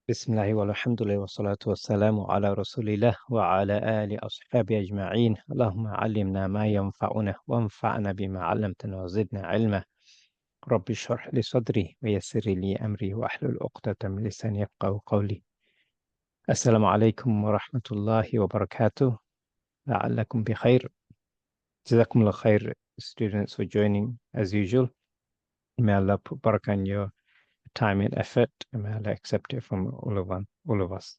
بسم الله والحمد لله والصلاة والسلام على رسول الله وعلى آله أصحابه أجمعين. اللهم علمنا ما ينفعنا وانفعنا بما علمتنا وزدنا علما. رب اشرح لي صدري ويسر لي أمري واحلل عقدة من لساني يفقهوا قولي. السلام عليكم ورحمة الله وبركاته. لعلكم بخير. جزاكم الله خير, students, for joining as usual. May Allah put barakah in your time and effort, and may Allah accept it from all of us.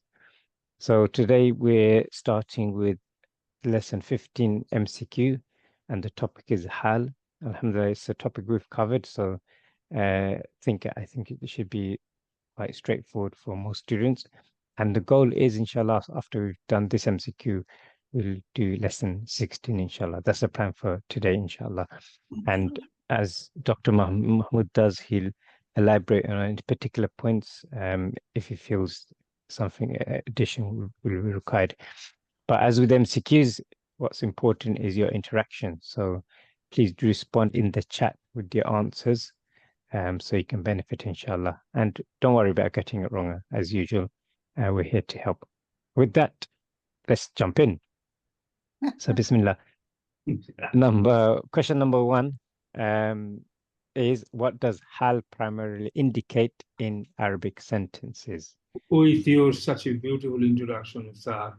So today we're starting with lesson 15 MCQ, and the topic is Hal. Alhamdulillah, it's a topic we've covered, so I think it should be quite straightforward for most students. And the goal is, inshallah, after we've done this MCQ, we'll do lesson 16, inshallah. That's the plan for today, inshallah. And as Dr. Mahmoud does, he'll elaborate on any particular points if he feels something additional will be required. But as with MCQs, what's important is your interaction. So please do respond in the chat with your answers so you can benefit, inshallah. And don't worry about getting it wrong, as usual. We're here to help. With that, let's jump in. So Bismillah. Question number one is, what does hal primarily indicate in Arabic sentences? With your such a beautiful introduction, sir,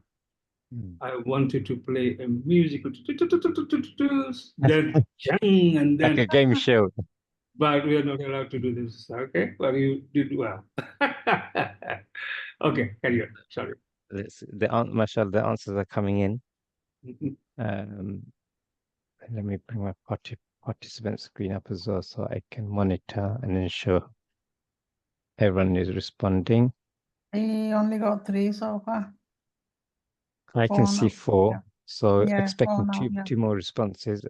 I wanted to play a musical, then and then like a game show. But we are not allowed to do this. Okay, well, you did well. Okay, carry on. Sorry. Mashallah, the answers are coming in. Let me bring my participant screen up as well so I can monitor and ensure everyone is responding. We only got 3 so far. I can see 4, yeah. so Yeah, expecting 4 now, yeah. two more responses.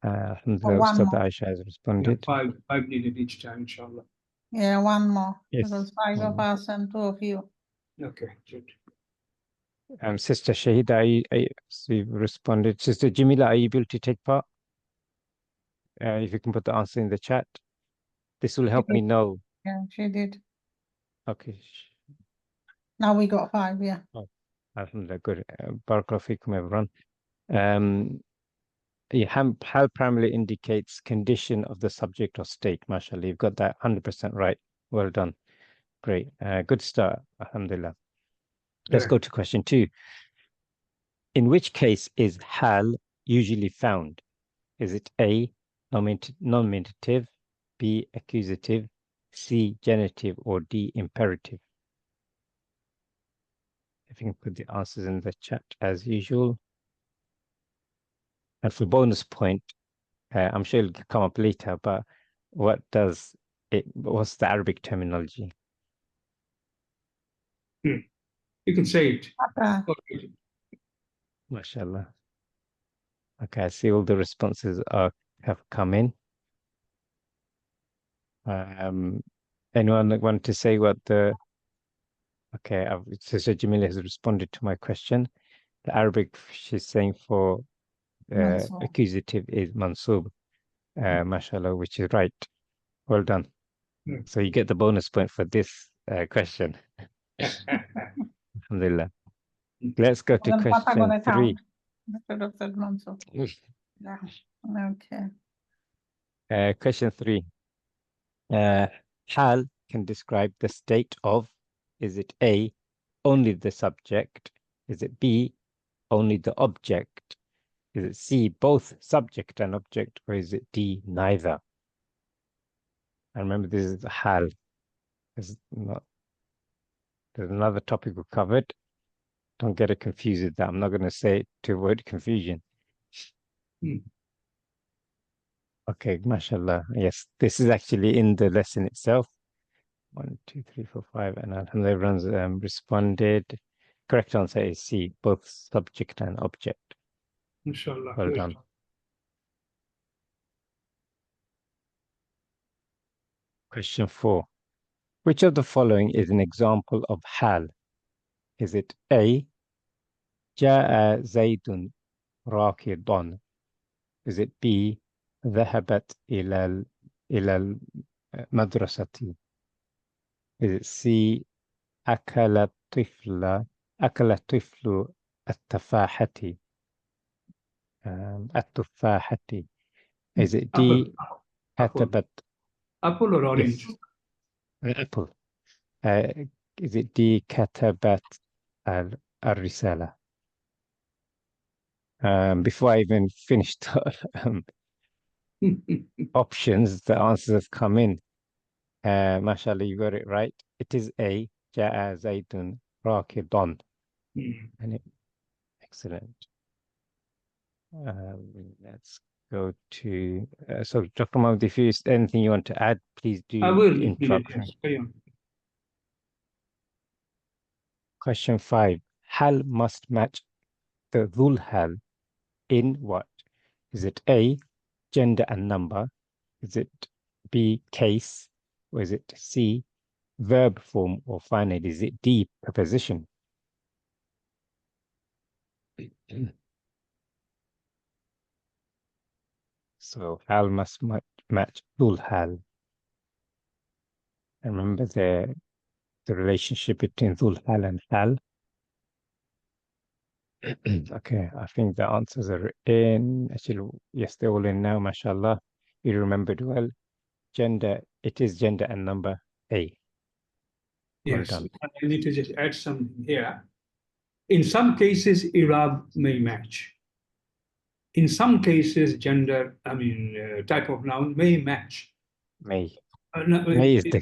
One Ustad more. Aisha has responded. Yeah, five needed each time, inshallah. Yeah, 1 more. Yes. Because 5 of us and 2 of you. Okay, good. Sister Shahida, you've responded. Sister Jamila, are you able to take part? If you can put the answer in the chat, this will help me know. Yeah, she did. Okay. Now we got 5, yeah. Oh, alhamdulillah, good. Barakallahu feekum, everyone. Hal primarily indicates condition of the subject or state. MashaAllah, you've got that 100% right. Well done. Great. Good start. Alhamdulillah. Let's go to question 2. In which case is hal usually found? Is it A, nominative, B, accusative, C, genitive, or D, imperative? If you can put the answers in the chat as usual. And for bonus point, I'm sure it'll come up later, but what's the Arabic terminology? You can say it. Okay. MashaAllah. Okay, I see all the responses have come in. Anyone want to say what the... Okay, Sister Jamila has responded to my question. The Arabic, she's saying for accusative is mansub, mashallah, which is right. Well done. So you get the bonus point for this question. Alhamdulillah. Let's go to question 3. Yeah. Okay. Question 3. Hal can describe the state of, is it A, only the subject? Is it B, only the object? Is it C, both subject and object? Or is it D, neither? And remember, this is the hal. There's another topic we covered. Don't get it confused with that. I'm not going to say it to avoid confusion. Okay, mashallah. Yes, this is actually in the lesson itself. 1, 2, 3, 4, 5, and alhamdulillah, everyone's responded. Correct answer is C, both subject and object. Inshallah. Well done. Question 4. Which of the following is an example of hal? Is it A, Ja'a Zaydun Rakidun? Is it B, ذهبت إلى المدرسة? Is it C, أكل الطفل التفاحة. التفاحة. Is it D? كتبت. Apple or orange? Yes. Apple. Is it D? كتبت الرسالة. Before I even finished options, the answers have come in. Mashallah, you got it right. It is A. جاء زيد راكضا. Excellent. Let's go to so Dr. Mahmoud, if there's anything you want to add, please do. I will. Introduction. Yes, carry on. Question 5. Hal must match the dhul hal in what? Is it A, gender and number? Is it B, case? Or is it C, verb form? Or finally, is it D, preposition? So hal must match dhul hal. And remember the relationship between dhul hal and hal. Okay, I think the answers are in. Actually, yes, they're all in now, mashallah. You remembered well. Gender, it is gender and number A. Well Yes, done. I need to just add something here. In some cases, Arab may match. In some cases, gender, type of noun may match. May. No, May is the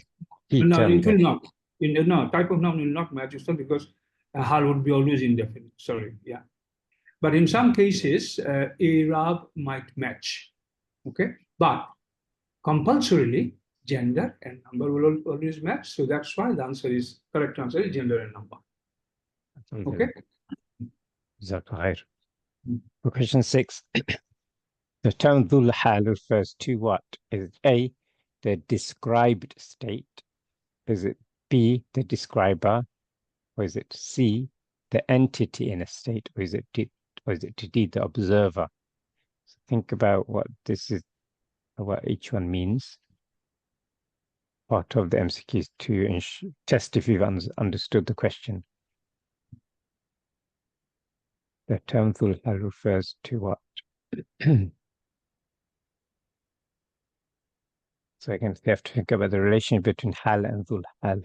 key no, term it will there. not. No, type of noun will not match. It's not because hal would be always indefinite. Sorry, yeah. But in some cases, Arab might match. Okay, but compulsorily, gender and number will always match. So that's why the answer is correct answer is gender and number. Okay. Zakir. Question 6. The term dhul hal refers to what? Is it A, the described state? Is it B, the describer? Or is it C, the entity in a state? Or is it D, the observer? So think about what this is, what each one means. Part of the MCQs to test if you've understood the question. The term dhul hal refers to what? So again, you have to think about the relation between hal and dhul hal.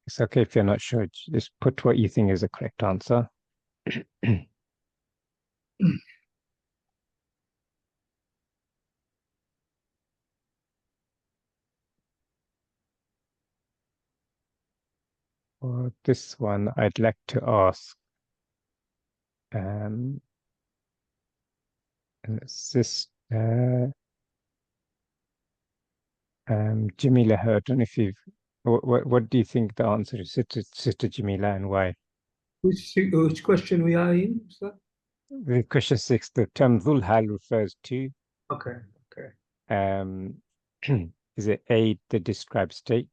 It's okay if you're not sure, just put what you think is the correct answer. For this one, I'd like to ask, Jamila, I don't know if you've, what do you think the answer is, Sister Jamila, and why? Which question we are in, sir? The question 6, the term dhul hal refers to. Okay. Is it A, the described state?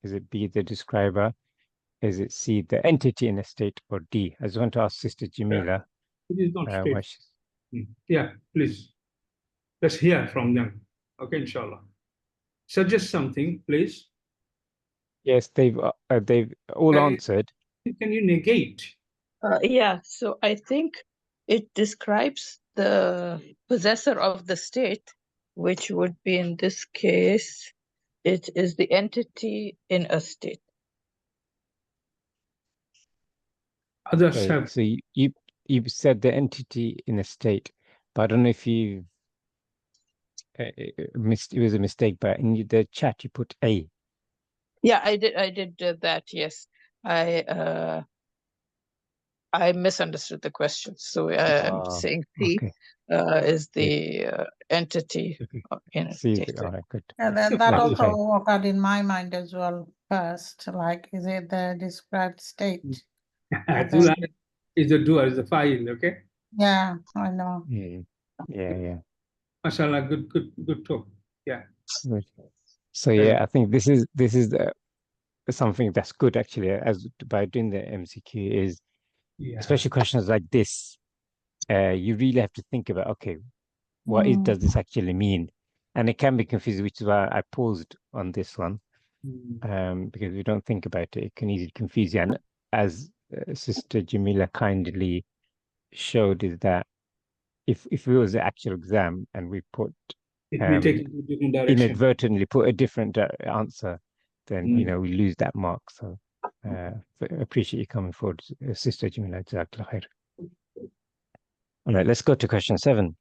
Is it B, the describer? Is it C, the entity in a state? Or D? I just want to ask Sister Jamila. It is not why straight. Yeah, please. Let's hear from them. Okay, inshallah. Suggest something, please. Yes, they've all answered. Can you negate? Yeah, so I think it describes the possessor of the state, which would be in this case, it is the entity in a state. Others Okay, have. so you said the entity in a state, but I don't know if you it was a mistake, but in the chat you put A. Yeah, I did that. Yes, I misunderstood the question. So I'm saying C is the entity in a state. All right, good. Yeah, that also occurred in my mind as well first. Like, is it the described state? Is the doer, is the file, okay? Yeah, I know. Yeah. Mashallah, good talk. Yeah. Good. So yeah, I think this is something that's good actually, as by doing the MCQ is, especially questions like this, you really have to think about, okay, does this actually mean? And it can be confusing, which is why I paused on this one, because we don't think about it. It can easily confuse you. And as Sister Jamila kindly showed, is that if it was the actual exam and we put It may take you in a different direction. inadvertently put a different answer, then we lose that mark. So appreciate you coming forward, Sister Jamila. Jazakallah khair. All right, let's go to question 7.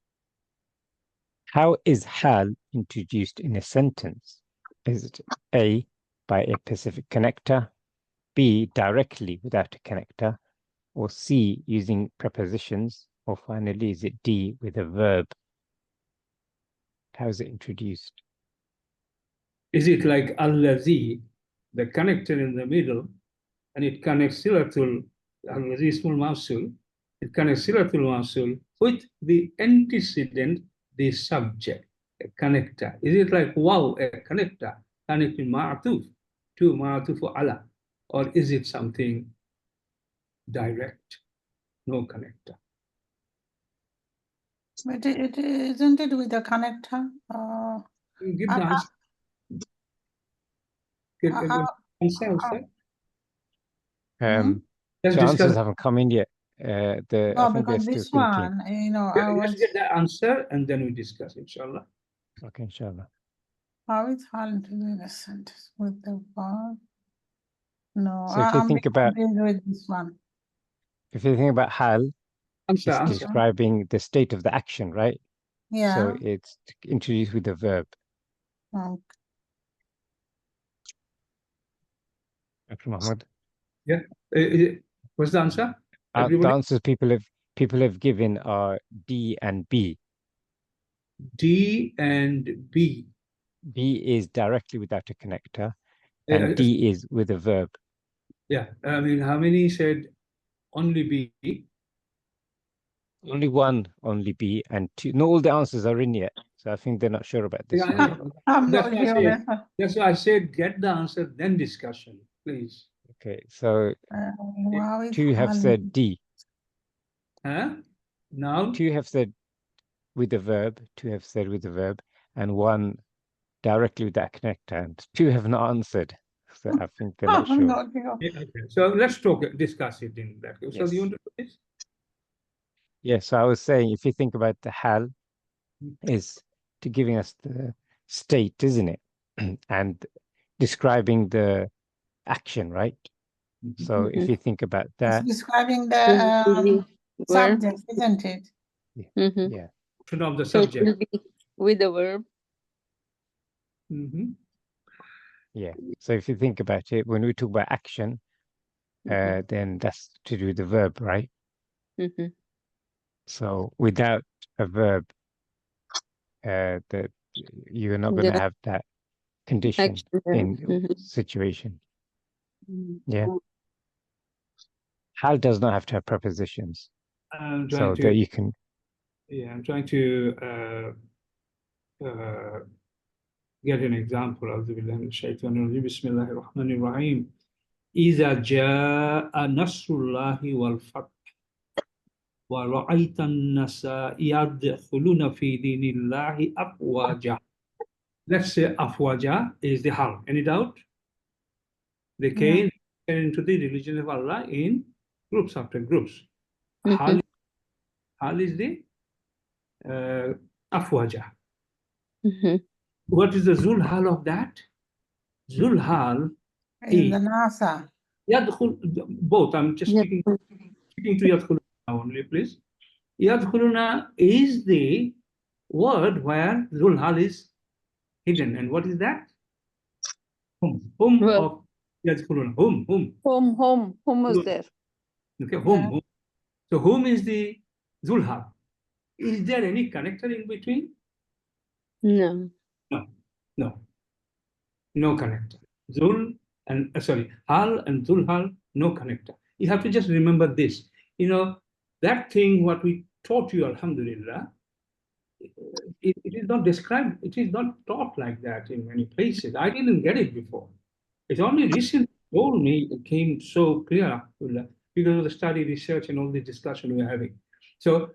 How is hal introduced in a sentence? Is it A, by a specific connector, B, directly without a connector, or C, using prepositions, or finally, is it D, with a verb? How is it introduced? Is it like allazi, the connector in the middle, and it connects silatul, allazi ismul mawsul, it connects silatul mawsul with the antecedent, the subject, a connector. Is it like wow, a connector, connecting ma'atuf to ma'atuf ala, or is it something direct, no connector? But isn't it with a connector? Give the answer. Give the answer, sir. The Let's answers discuss. haven't come in yet. I No, think they're because still this thinking. one, I Let's was, get the answer and then we discuss, inshallah. Okay, inshallah. how is hal introduced in a sentence with the verb? No, So if you I'm think about with this one. hal, it's Answer. describing the state of the action, right? Yeah. So it's introduced with the verb. Okay. Dr. Muhammad. Yeah. What's the answer? The Everybody? answers people have given are D and B. D and B. B is directly without a connector, and D is with a verb. Yeah. I mean, how many said only B? Only one, only B, and 2. Not all the answers are in yet, so I think they're not sure about this Yeah, one. I'm That's not why I sure. said, that's why I said get the answer, then discussion, please. Okay, so Wow, it's 2 have hal. said D. Huh? Now, 2 have said with a verb, 2 have said with a verb, and 1 directly with that connector, and 2 have not answered. So I think they're not I'm sure. not sure. okay. So let's discuss it in that. So Yes. do you want to do this? Yeah, so I was saying, if you think about the hal, is to giving us the state, isn't it? And describing the action, right? So if you think about It's that, describing the Verb. subject, isn't it? yeah. Of the So it subject. will be with the verb. Yeah. So if you think about it, when we talk about action, then that's to do with the verb, right? So without a verb, that you're not going to The have that condition action. in situation. Yeah. Hal does not have to have prepositions, I'm so trying to, that you can. yeah, I'm trying to get an example. أعوذ بالله من الشيطان الرجيم. بسم الله الرحمن الرحيم. إذا جاء نصر الله والفتح ورأيت الناس يدخلون في دين الله أفواجا. Let's say afwaja is the hal. Any doubt? They came into the religion of Allah in groups after groups. Hal is the afwaja. What is the zul hal of that? Zul hal In the NASA. yadkhul, both. I'm just speaking to yadkhuluna only, please. Yadkhuluna is the word where zul hal is hidden. And what is that? Hum of yadkhuluna. Hum. Home was there. Okay, hum. So whom is the zul hal? Is there any connector in between? No. No connector. Zul and hal and zul hal, no connector. You have to just remember this. That thing what we taught you, alhamdulillah, it is not described, it is not taught like that in many places. I didn't get it before. It's only recently told me it came so clear, alhamdulillah, because of the study, research, and all the discussion we're having. So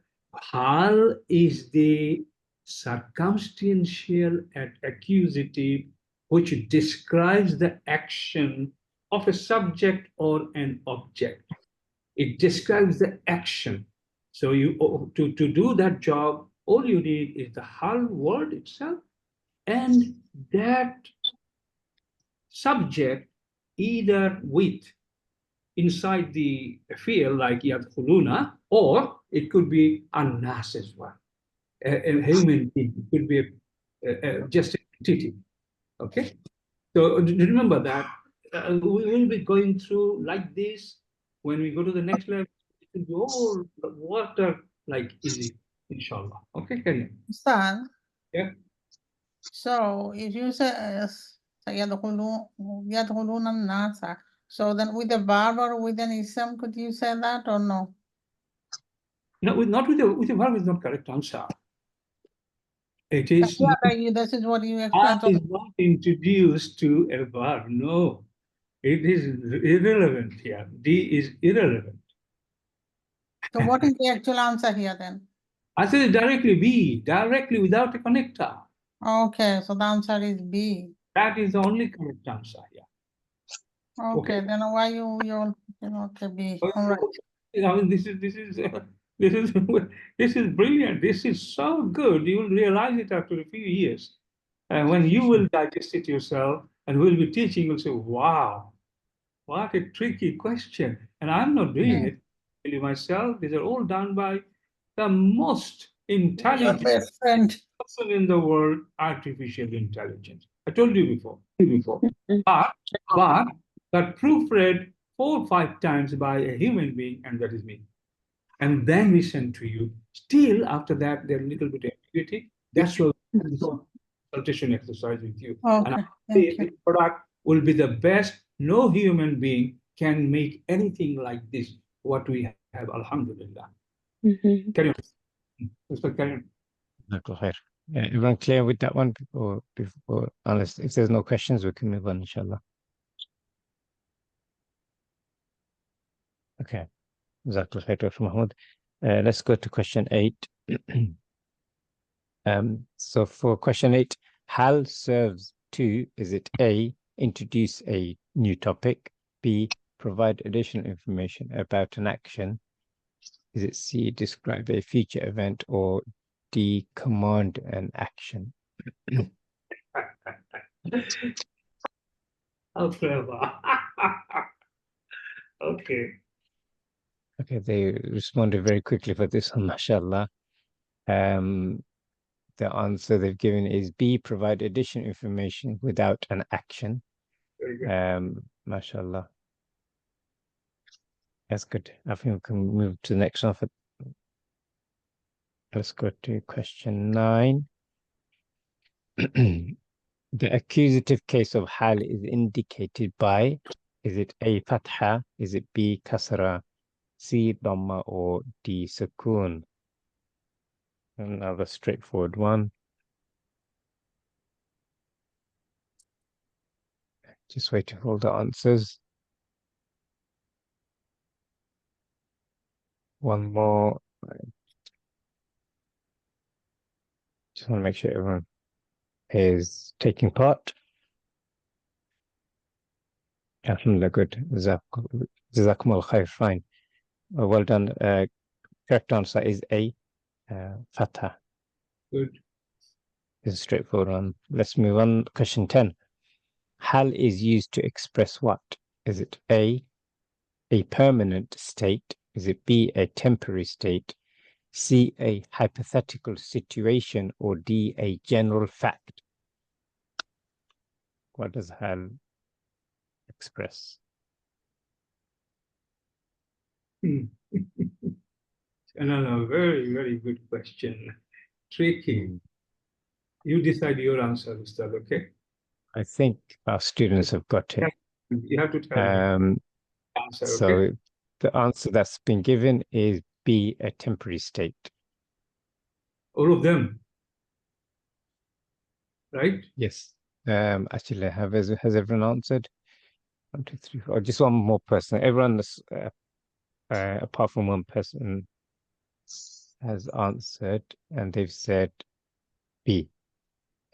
hal is the circumstantial and accusative, which describes the action of a subject or an object. It describes the action. So to do that job, all you need is the whole word itself and that subject, either with inside the field like yadkhuluna, or it could be an-nas as well. A human being, it could be just a entity. Okay, so remember that we will be going through like this. When we go to the next level, it will be all water like easy, inshallah. Okay, carry on. Ustad, Yeah. so if you say يدخلون الناس, so then with a verb or with an ism, could you say that or no? No, not with the verb is not correct answer. It is This is what you verb explained. is not introduced to a verb. No, it is irrelevant here. D is irrelevant. So what is the actual answer here then? I said directly B, directly without a connector. Okay, so the answer is B. That is the only correct answer. Yeah. Okay, then why you okay, B. All right. I mean, this is brilliant. This is so good. You will realize it after a few years. And when you will digest it yourself and we'll be teaching, you'll say, wow, what a tricky question. And I'm not doing it really myself. These are all done by the most intelligent best friend. person in the world, artificial intelligence. I told you before. But that proofread 4 or 5 times by a human being, and that is me. And then we send to you. Still, after that, there's a little bit of ambiguity. That's why we do this consultation exercise with you. Okay, And thank the product will be the best. No human being can make anything like this, what we have, alhamdulillah. Carry on. Mr. Carry on. Yeah, everyone clear with that one before, unless if there's no questions, we can move on, inshallah. Okay. Jazakallah khair, Dr. Mahmoud. Let's go to question 8. So for question 8, HAL serves to, is it A, introduce a new topic, B, provide additional information about an action, is it C, describe a future event, or D, command an action? How clever. Okay. Okay, they responded very quickly for this one, mashallah. The answer they've given is B, provide additional information without an action. Very good. Mashallah. That's good. I think we can move to the next one. Let's go to question 9. The accusative case of hal is indicated by, is it A, fatha, is it B, kasra, C, dhamma, or D, sukoon? Another straightforward one. Just waiting for all the answers. One more. Just want to make sure everyone is taking part. Alhamdulillah, good. Jazakumullah khair, fine. Well done. Correct answer is A, fatha. Good. This is a straightforward one. Let's move on. Question 10. Hal is used to express what? Is it A, a permanent state? Is it B, a temporary state? C, a hypothetical situation? Or D, a general fact? What does hal express? Another very, very good question. Tricky. You decide your answer, Ustad, okay? I think our students have got it. You have to tell me the answer, So okay? the answer that's been given is B, a temporary state. All of them. Right? Yes. Actually, has everyone answered? 1, 2, 3, 4. Just one more person. Everyone, apart from one person, has answered, and they've said B,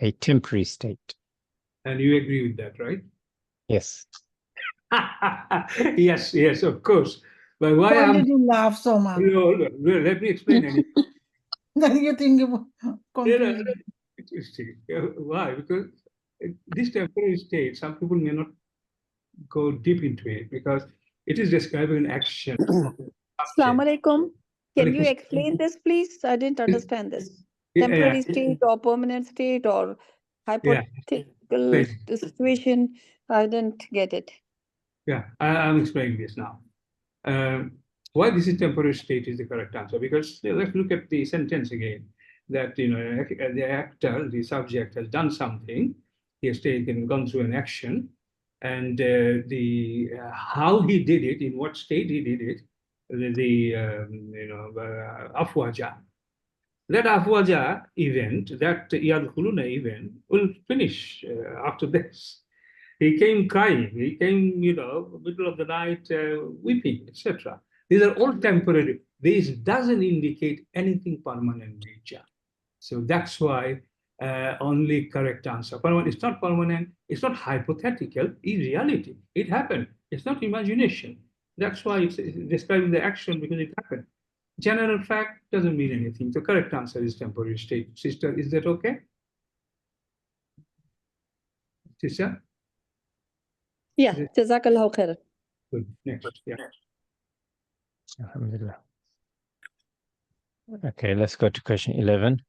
a temporary state. And you agree with that, right? Yes. Yes, yes, of course. But why Why I'm did you laugh so much? let me explain anyway. Then you think you No, conclusion. interesting. Why? Because this temporary state, some people may not go deep into it because it is describing an action. Assalamu alaikum. Can you Alaikum explain this, please? I didn't understand this. Yeah, Temporary state or permanent state or hypothetical Right. situation. I didn't get it. Yeah, I'm explaining this now. Why this is temporary state is the correct answer, because let's look at the sentence again. That the actor, the subject, has done something. He has gone through an action, and the how he did it, in what state he did it, afwaja. That afwaja event, that yadkhuluna event, will finish after this. He came crying. He came, middle of the night, weeping, etc. These are all temporary. This doesn't indicate anything permanent nature. So that's why only correct answer. Permanent. It's not permanent. It's not hypothetical. It's reality. It happened. It's not imagination. That's why it's describing the action, because it happened. General fact doesn't mean anything. The correct answer is temporary state. Sister, is that okay? Sister? Yeah, Jazakallah khair. Good. Next. Yeah. Alhamdulillah. Okay, let's go to question 11.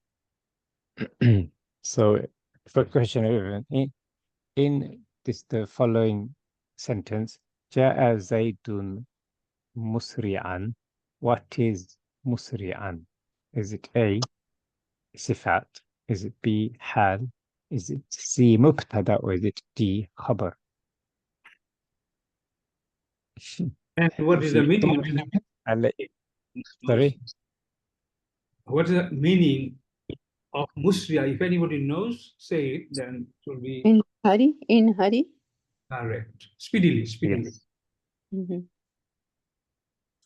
So for question 11, in the following sentence, Ja'a Zaydun Musri'an. What is Musri'an? Is it A, Sifat? Is it B, Hal? Is it C, Mubtada? Or is it D, Khabar? And what is the meaning? Sorry? What is the meaning of Musria? If anybody knows, say it, then it will be In hurry. correct. Speedily. Yes. Mhm.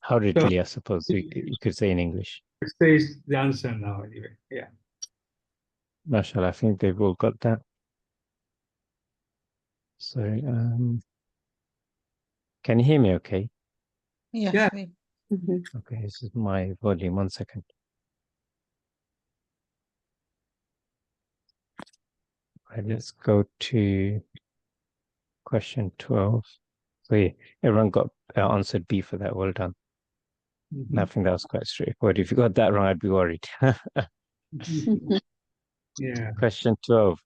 Hurriedly, I suppose you could say in English. It says the answer now, anyway. Yeah. MashaAllah, I think they've all got that. So, can you hear me okay? Yes, Yeah. Mhm. Okay, this is my volume. 1 second. Right, let's go to question 12. So yeah, everyone got answered B for that. Well done. Mhm. I think that was quite straightforward. If you got that wrong, I'd be worried. Yeah. Question 12.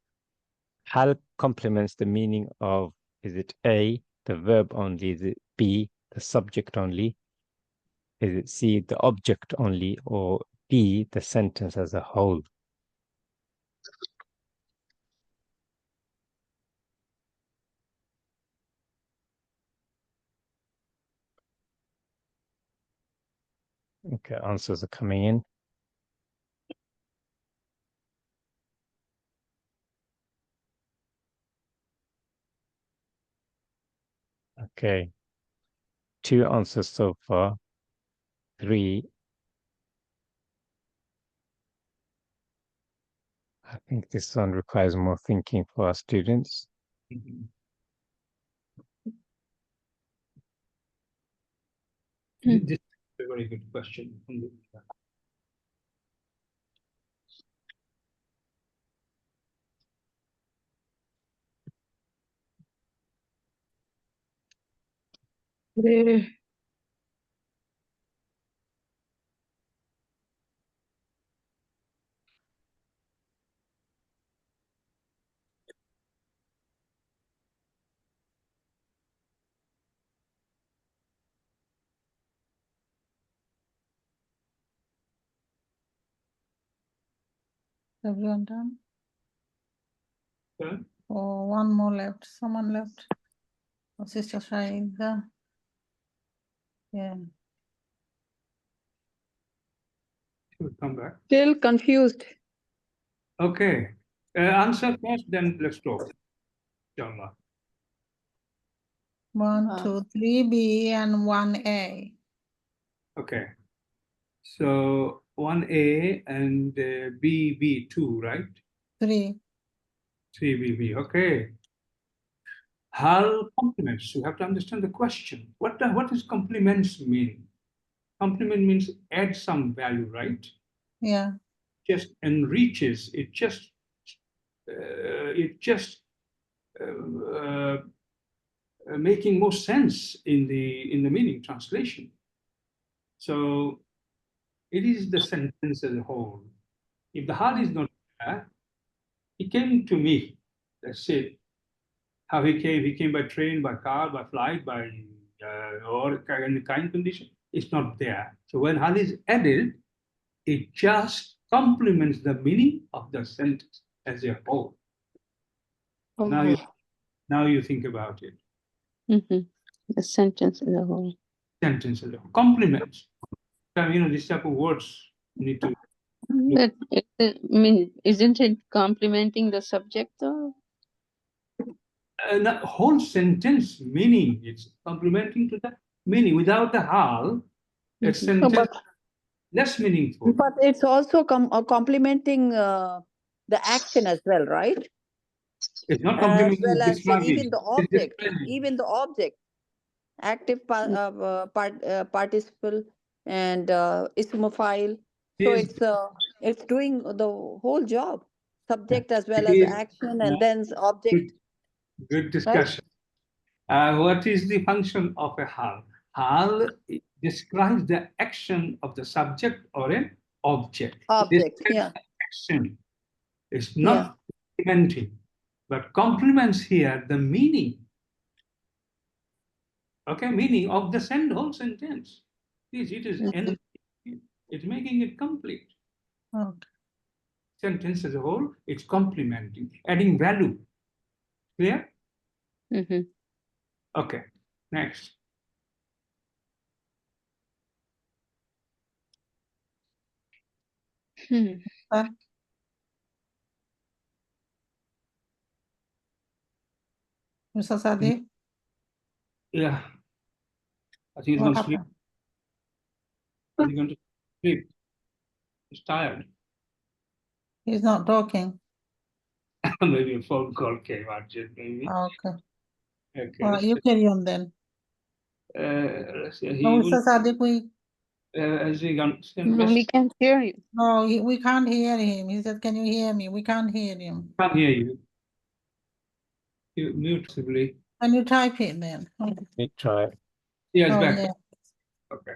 Hal complements the meaning of, is it A, the verb only? Is it B, the subject only? Is it C, the object only? Or D, the sentence as a whole? Okay, answers are coming in. Okay. 2 answers so far. 3. I think this one requires more thinking for our students. Mhm. Hmm. This is a very good question. Eh, everyone done? Okay. Oh, one more left. Someone left. Oh, Sister Shaida. Yeah. We'll come back. Still confused. Okay. Answer first, then let's talk. Inshallah. 1, 2, 3, B and 1A. Okay. So 1A and B2, right? 3. 3BB, okay. Hal complements. You have to understand the question. What does complements mean? Complement means add some value, right? Yeah. Just enriches. It just making more sense in the meaning translation. So it is the sentence as a whole. If the hal is not there, he came to me. That's it. How he came? He came by train, by car, by flight, by or in the kind condition. It's not there. So when hal is added, it just complements the meaning of the sentence as a whole. Now you think about it. The sentence as a whole. Sentence as a whole. Complements. This type of words need to. Isn't it complementing the subject though? The whole sentence meaning, it's complementing to the meaning. Without the hal, a sentence less meaningful. But it's also complementing the action as well, right? It's not As complementing, well as describing. even the object, active participle and ismophile. So it's doing the whole job, subject as well as action, and then object. Good discussion. Right? What is the function of a hal? Hal describes the action of the subject or an object. Yeah. Action. It's not complementing, but complements here the meaning. Okay, meaning of the whole sentence. It's making it complete. Okay. Sentence as a whole, it's complementing, adding value. Clear? Okay, next. Mr. Sadi? Yeah. I think he's What going to sleep. He's going to sleep. He's tired. He's not talking. Maybe a phone call came out just maybe. Okay. Okay. All right, you carry on then. Let's see. No, Mr. Sadiq, We can't hear you. No, we can't hear him. He said, can you hear me? We can't hear him. Can't hear you. You mute possibly. Can you type it then? Okay. We try. Yeah, it's Oh, back. yeah. Okay.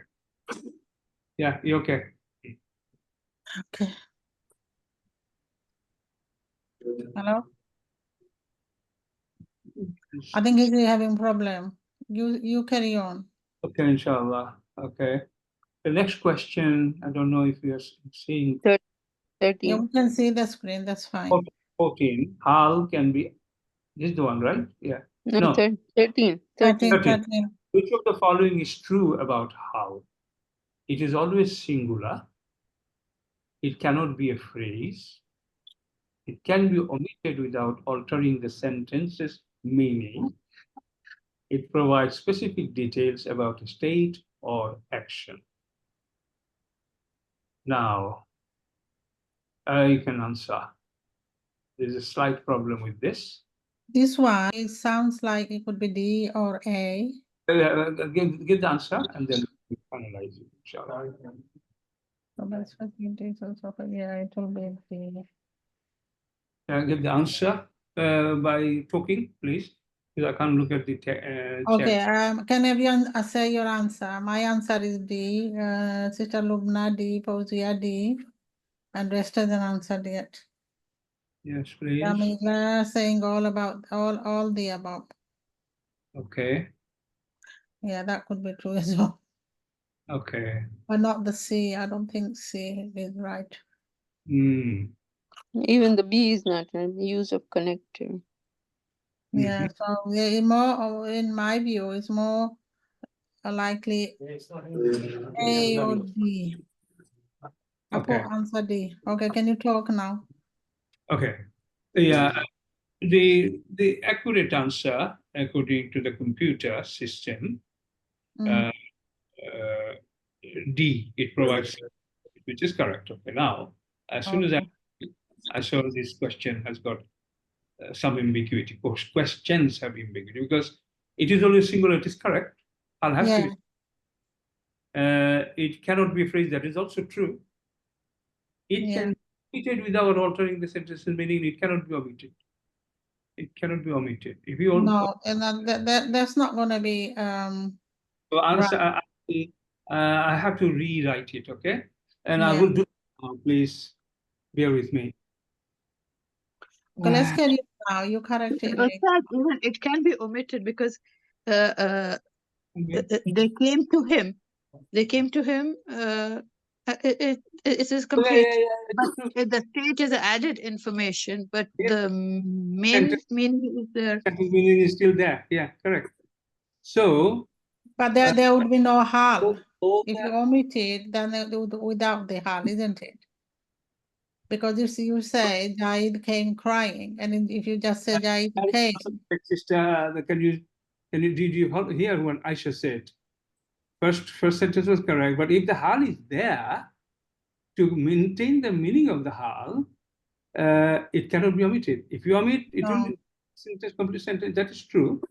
Yeah, you okay? Okay. Hello? I think he's having problem. You carry on. Okay, inshallah. Okay. The next question, I don't know if you're seeing. 13. Yeah, we can see the screen. That's fine. 14. Hal can be, this is the one, right? Yeah. No, 13. 13. Which of the following is true about hal? It is always singular. It cannot be a phrase. It can be omitted without altering the sentence's meaning. It provides specific details about a state or action. Now, you can answer. There's a slight problem with this. This one, it sounds like it could be D or A. Give the answer and then we finalize it, inshallah. So that's what it is also. Yeah, it will be D. Give the answer by talking, please, because I can't look at the Okay, chat. can everyone say your answer? My answer is D. Sister Lubna D, Fauzia D, and rest hasn't answered yet. Yes, please. Jamila saying all all the above. Okay. Yeah, that could be true as well. Okay. But not the C. I don't think C is right. Even the B is not the use of connector. Yeah, so yeah, more in my view, it's more likely A or D. Okay. Answer D. Okay, can you talk now? Okay. Yeah. The accurate answer, according to the computer system, D, it provides, which is correct. Okay. Now, as soon as I saw this question has got some ambiguity. Of course, questions have ambiguity because it is only singular, it is correct. Hal has to be. It cannot be a phrase. That is also true. It can be omitted without altering the sentence's meaning. It cannot be omitted. It cannot be omitted. If you No, and that's not going to be. So answer, I have to rewrite it, okay? And I will do it now. Please bear with me. Okay, let's get it now. You corrected But it. even it can be omitted because they came to him. They came to him. It is complete. But the state is added information, but the main meaning is there. Sentence meaning is still there. Yeah, correct. So, but there would be no hal. If you omit it, then it would without the hal, isn't it? Because if you say Jaid came crying, and if you just say Jaid came. Sister, did you hear what Aisha said? First sentence was correct, but if the hal is there, to maintain the meaning of the hal, it cannot be omitted. If you omit, it will be sentence, complete sentence. That is true.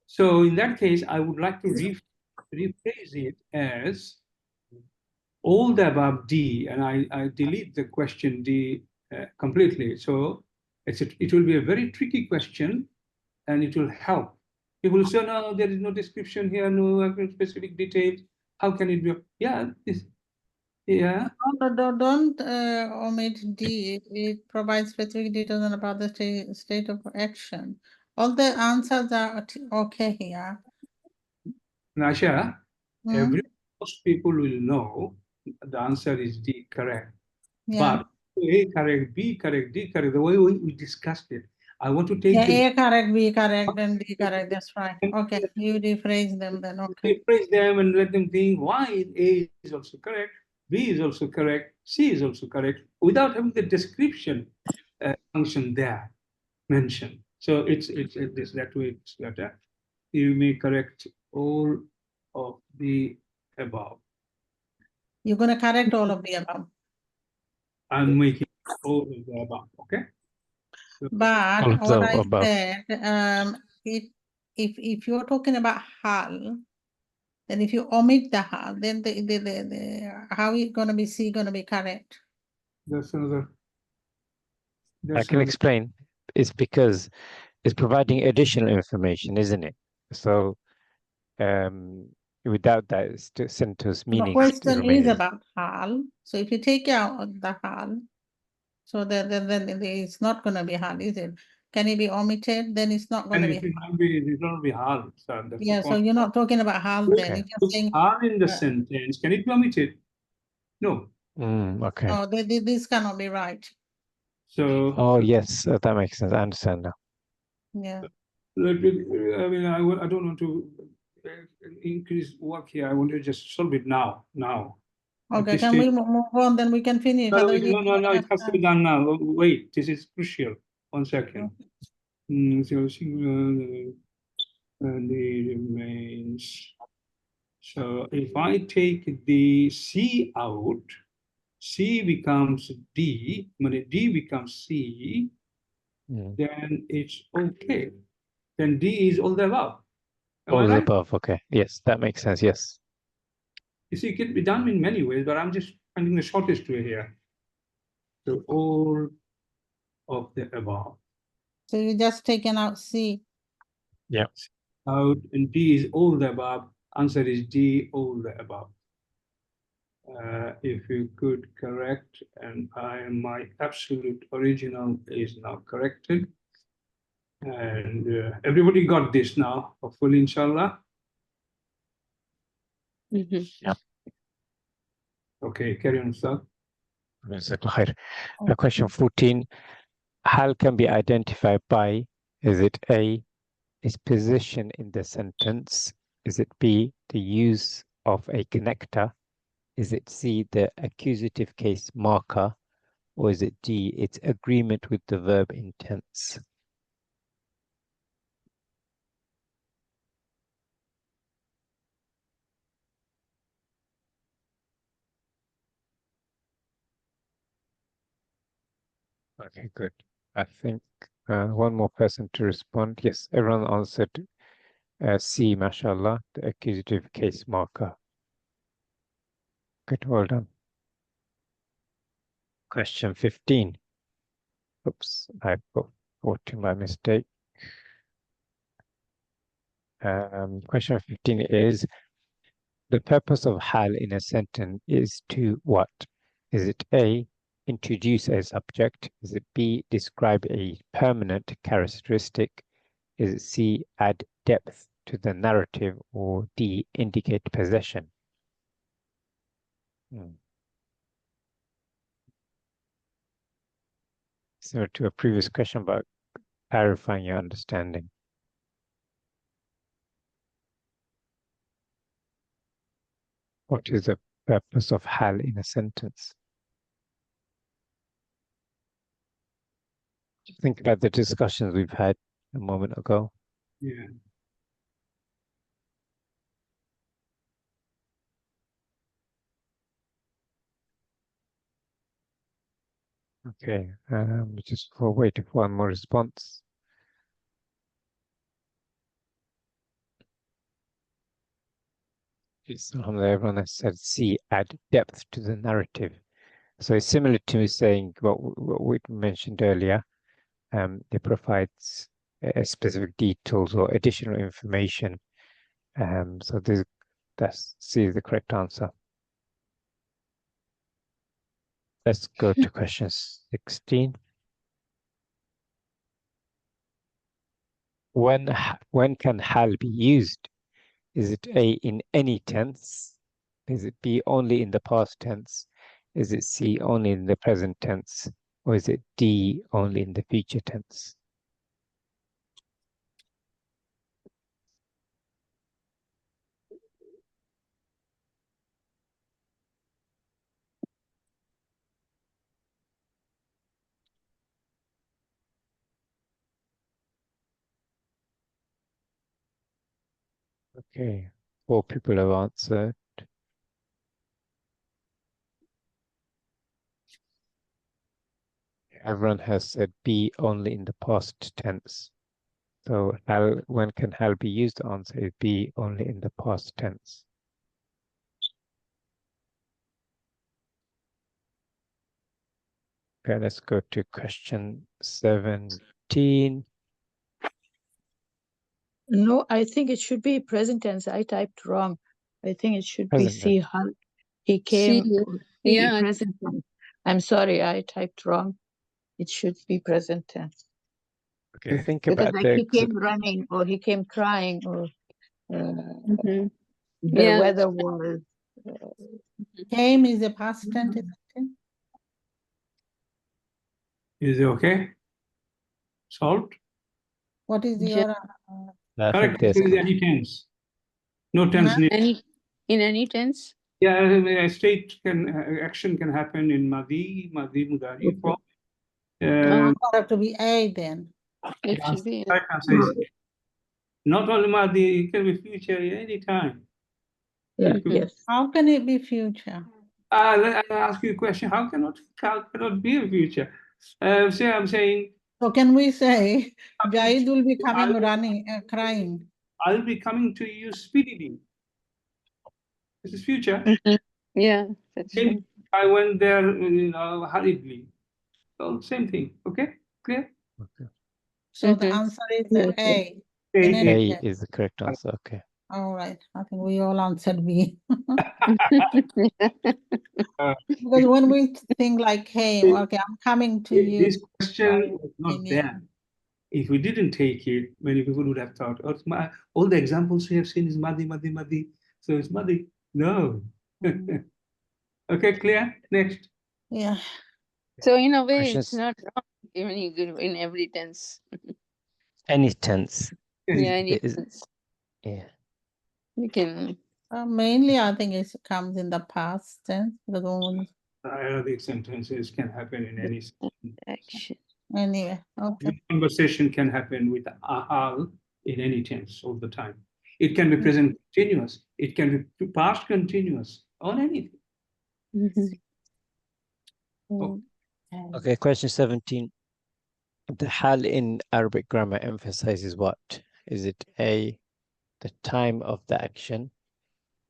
So in that case, I would like to rephrase it as all the above D, and I delete the question D completely. So it will be a very tricky question, and it will help. People will say, no, there is no description here, no specific details. How can it be? Yeah, yeah. No, don't omit D. It provides specific details about the state of action. All the answers are okay here. Nasha, most people will know the answer is D, correct. But A correct, B correct, D correct, the way we discussed it. I want to take A correct, B correct, and D correct. That's right. Okay, you rephrase them then. Okay. Rephrase them and let them think why A is also correct, B is also correct, C is also correct, without having the description function there mentioned. So it's that way it's better. You may correct all of the above. You're going to correct all of the above. I'm making all of the above, okay? So, but what I said, if you're talking about hal, then if you omit the hal, then how is going to be C going to be correct? That's another. I can explain. It's because it's providing additional information, isn't it? So without that sentence meaning. The question is about hal. So if you take out the hal, so then it's not going to be hal, is it? Can it be omitted? Then it's not going to be. It will not be hal. Yeah, so you're not talking about hal then. If you're saying hal in the sentence, can it be omitted? No. Okay. Oh, this cannot be right. So. Oh yes, that makes sense. I understand now. Yeah. I mean, I don't want to increase work here. I want to just solve it now. Okay, can we move on? Then we can finish. No, it has to be done now. Wait, this is crucial. 1 second. So the remains. So if I take the C out, C becomes D. When D becomes C, then it's okay. Then D is all the above. All the above, okay. Yes, that makes sense, yes. You see, it can be done in many ways, but I'm just finding the shortest way here. So all of the above. So you just taken out C. Yeah. Out and D is all the above. Answer is D, all the above. If you could correct, and my absolute original is now corrected. And everybody got this now, hopefully, inshallah. Yeah. Okay, carry on, sir. Question 14. Hal can be identified by, is it A, its position in the sentence? Is it B, the use of a connector? Is it C, the accusative case marker? Or is it D, its agreement with the verb in tense? Okay, good. I think one more person to respond. Yes, everyone answered C, mashallah, the accusative case marker. Good, well done. Question 15. Oops, I put 14 by mistake. Question 15 is, the purpose of hal in a sentence is to what? Is it A, introduce a subject? Is it B, describe a permanent characteristic? Is it C, add depth to the narrative? Or D, indicate possession? Similar to a previous question, but clarifying your understanding. What is the purpose of hal in a sentence? Think about the discussions we've had a moment ago. Yeah. Okay, just for waiting for one more response. Everyone has said C, add depth to the narrative. So it's similar to saying what we mentioned earlier. It provides specific details or additional information. So that's C is the correct answer. Let's go to question 16. When can hal be used? Is it A, in any tense? Is it B, only in the past tense? Is it C, only in the present tense? Or is it D, only in the future tense? Okay, 4 people have answered. Everyone has said B, only in the past tense. So when can hal be used? The answer is B, only in the past tense. Okay, let's go to question 17. No, I think it should be present tense. I typed wrong. I think it should be Present C, hal. He came. See, yeah. Present tense. I'm sorry, I typed wrong. It should be present tense. Okay, think Because about like he came running, or he came crying, or the Yeah. weather was. Came is a past tense, isn't it? Is it okay? Solved? What is Yeah. your I think Correct. Is any tense. No tense needed. In any tense? Yeah, a state action can happen in Madi Mudari form. have to be A then? It should be. Right answer is not only Madi, it can be future any time. Yeah, It could- yes. How can it be future? I'll ask you a question. How cannot be a future? Say I'm saying So can we say Jaid will be coming I'll- running, crying? I'll be coming to you speedily. This is future. Yeah, that's Same, true. I went there, hurriedly. So same thing. Okay, clear? So the answer is A. A, In any A case. is the correct answer. Okay. All right. I think we all answered B. Because when we think like, hey, okay, I'm coming to you. This question was not in there. If we didn't take it, many people would have thought, oh, all the examples we have seen is Madi. So it's Madi. No. Okay, clear? Next. Yeah. So in a way, it's Questions? not wrong even in every tense. Any tense. Yeah, any It is- tense. Yeah. You can. Mainly, I think it comes in the past tense. The one. Arabic sentences can happen in any Action. Anyway, okay. conversation can happen with ahal in any tense all the time. It can be present continuous. It can be past continuous on anything. Mhm. Oh. Okay, question 17. The hal in Arabic grammar emphasizes what? Is it A, the time of the action?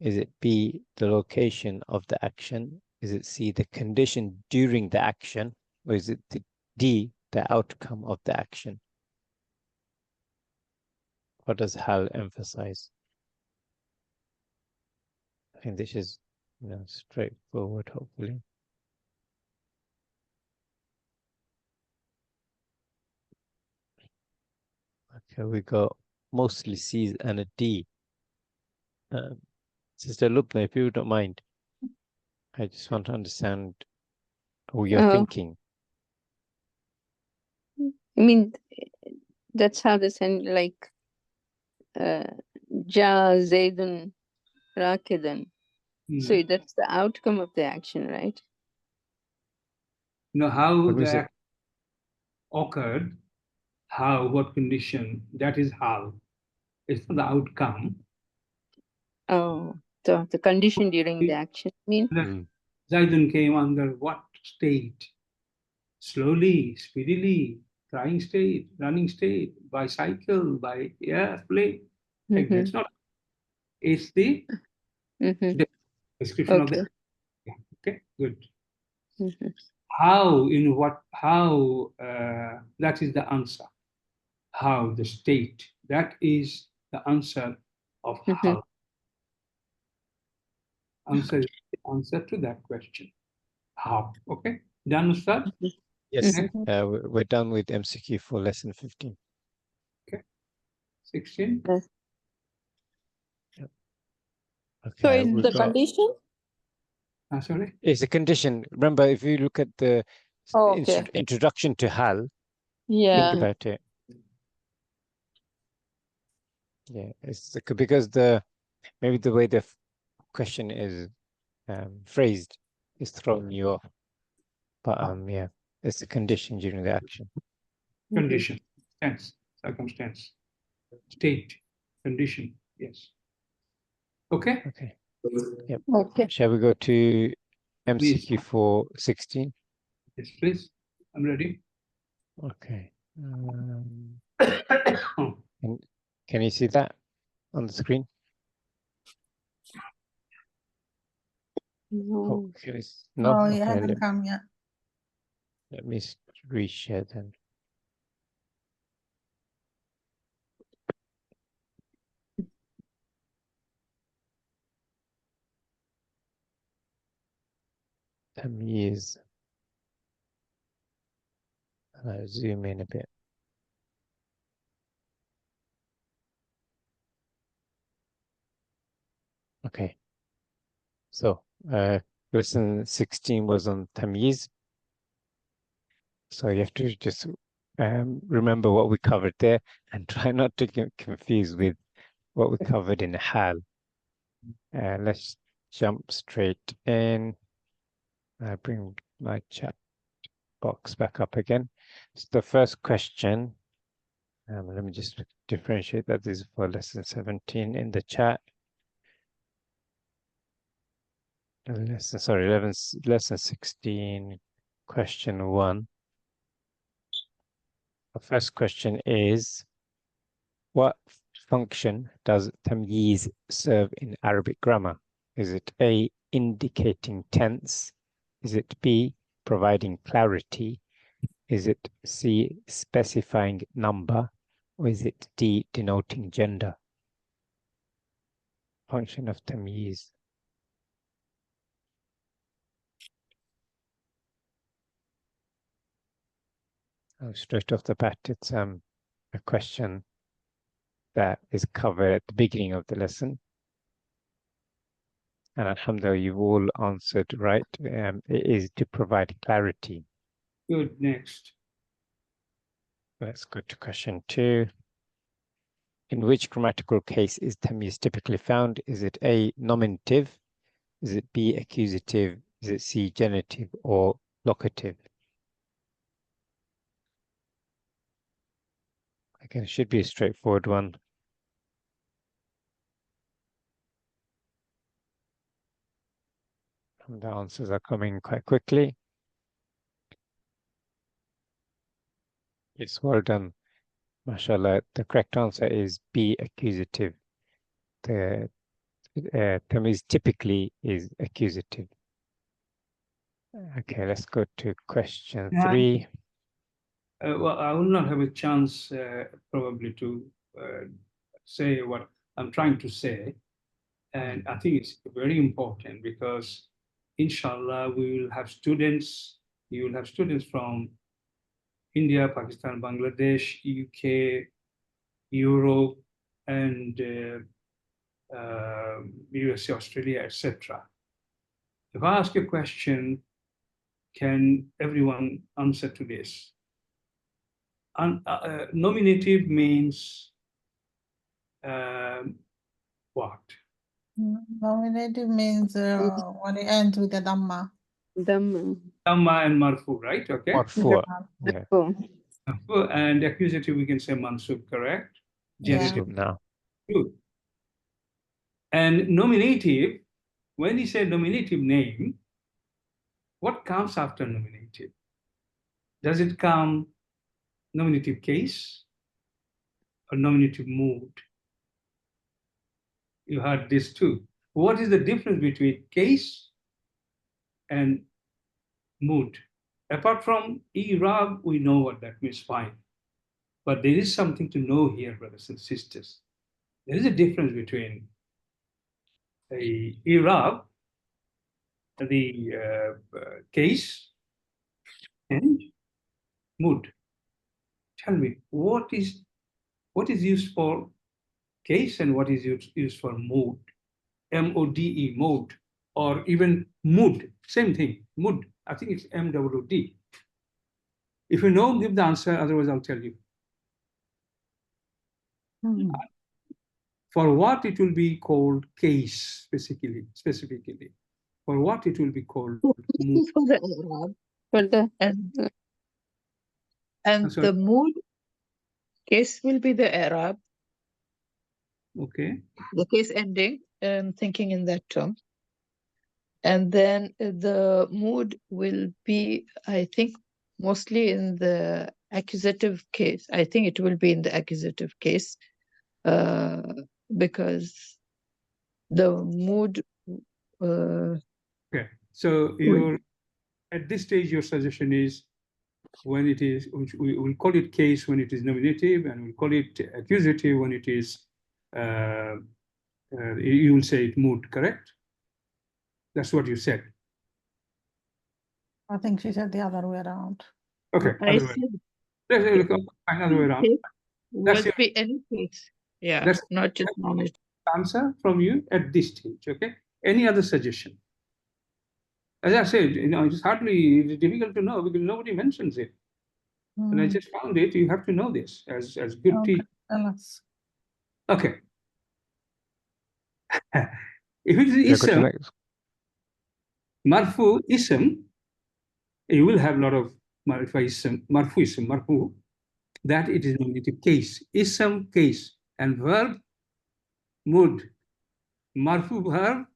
Is it B, the location of the action? Is it C, the condition during the action? Or is it D, the outcome of the action? What does hal emphasize? I think this is straightforward, hopefully. Okay, we got mostly C's and a D. Sister Lubna, if you don't mind, I just want to understand how you're thinking. I mean, that's how they send, like, Ja Zaidun Rakidan. So that's the outcome of the action, right? You know how What was the it? act occurred, how, what condition, that is how. It's not the outcome. Oh, so the condition during the action, I mean? Zaidun came under what state? Slowly, speedily, flying state, running state, by cycle, by airplane. Like that's not. It's the description of the. Okay, good. How, in what, how, that is the answer. How, the state, that is the answer of how. Answer to that question. How, okay? Done, Ustad? Yes, we're done with MCQ for lesson 15. Okay. 16? Yes. Yep. Okay, So is the condition? Sorry? It's a condition. Remember, if you look at the introduction to hal, think about it. Yeah, it's because maybe the way the question is phrased is throwing you off. But yeah, it's a condition during the action. Condition, tense, circumstance, state, condition, yes. Okay? Okay. Yep. Okay. Shall we go to MCQ for 16? Yes, please. I'm ready. Okay. Can you see that on the screen? No. Okay. No? Oh, it Okay, hasn't come yet. let me reshare then. Tamyiz. I'll zoom in a bit. Okay. So, lesson 16 was on Tamyiz. So you have to just remember what we covered there and try not to get confused with what we covered in hal. Let's jump straight in. Bring my chat box back up again. So the first question, let me just differentiate that this is for lesson 17 in the chat. Lesson 16, question 1. The first question is, what function does tamyiz serve in Arabic grammar? Is it A, indicating tense? Is it B, providing clarity? Is it C, specifying number? Or is it D, denoting gender? Function of tamyiz. Straight off the bat, it's a question that is covered at the beginning of the lesson. And alhamdulillah, you've all answered right. It is to provide clarity. Good, next. Let's go to question 2. In which grammatical case is tamyiz typically found? Is it A, nominative? Is it B, accusative? Is it C, genitive or locative? Again, it should be a straightforward one. And the answers are coming quite quickly. It's well done. MashaAllah. The correct answer is B, accusative. The tamiz typically is accusative. Okay, let's go to question 3. Well, I will not have a chance probably to say what I'm trying to say. And I think it's very important because, inshallah, we will have students, you will have students from India, Pakistan, Bangladesh, UK, Europe, and USA, Australia, etc. If I ask a question, can everyone answer to this? Nominative means what? Nominative means when it ends with a dhamma. Dhamma. Dhamma and marfu, right? Okay. Marfu'. Yeah. Oh, And accusative, we can say mansub, correct? Genitive. Mansub now. Good. And nominative, when you say nominative name, what comes after nominative? Does it come nominative case or nominative mood? You heard this too. What is the difference between case and mood? Apart from i'rab, we know what that means, fine. But there is something to know here, brothers and sisters. There is a difference between a i'rab, the case, and mood. Tell me, what is used for case and what is used for mood? M-O-D-E, mode, or even mood, same thing, mood. I think it's M-O-O-D. If you know, give the answer, otherwise I'll tell you. For what it will be called case, specifically. For what it will be called mood. For the Arab. for the And sorry. the mood case will be the Arab, Okay. the case ending, thinking in that term. And then the mood will be, I think, mostly in the accusative case. I think it will be in the accusative case because the mood. Okay. So at this stage, your suggestion is when it is, we will call it case when it is nominative, and we'll call it accusative when it is, you will say it mood, correct? That's what you said. I think she said the other way around. Okay. I Other way. said Another way around. would be any case. Yeah, That's not just nominative. answer from you at this stage. Okay. Any other suggestion? As I said, it's hardly difficult to know because nobody mentions it. And I just found it. You have to know this as good teachers. Okay. If it is ism, marfu ism, you will have a lot of marfu ism, marfu, that it is nominative case. Ism case and verb mood. Marfu verb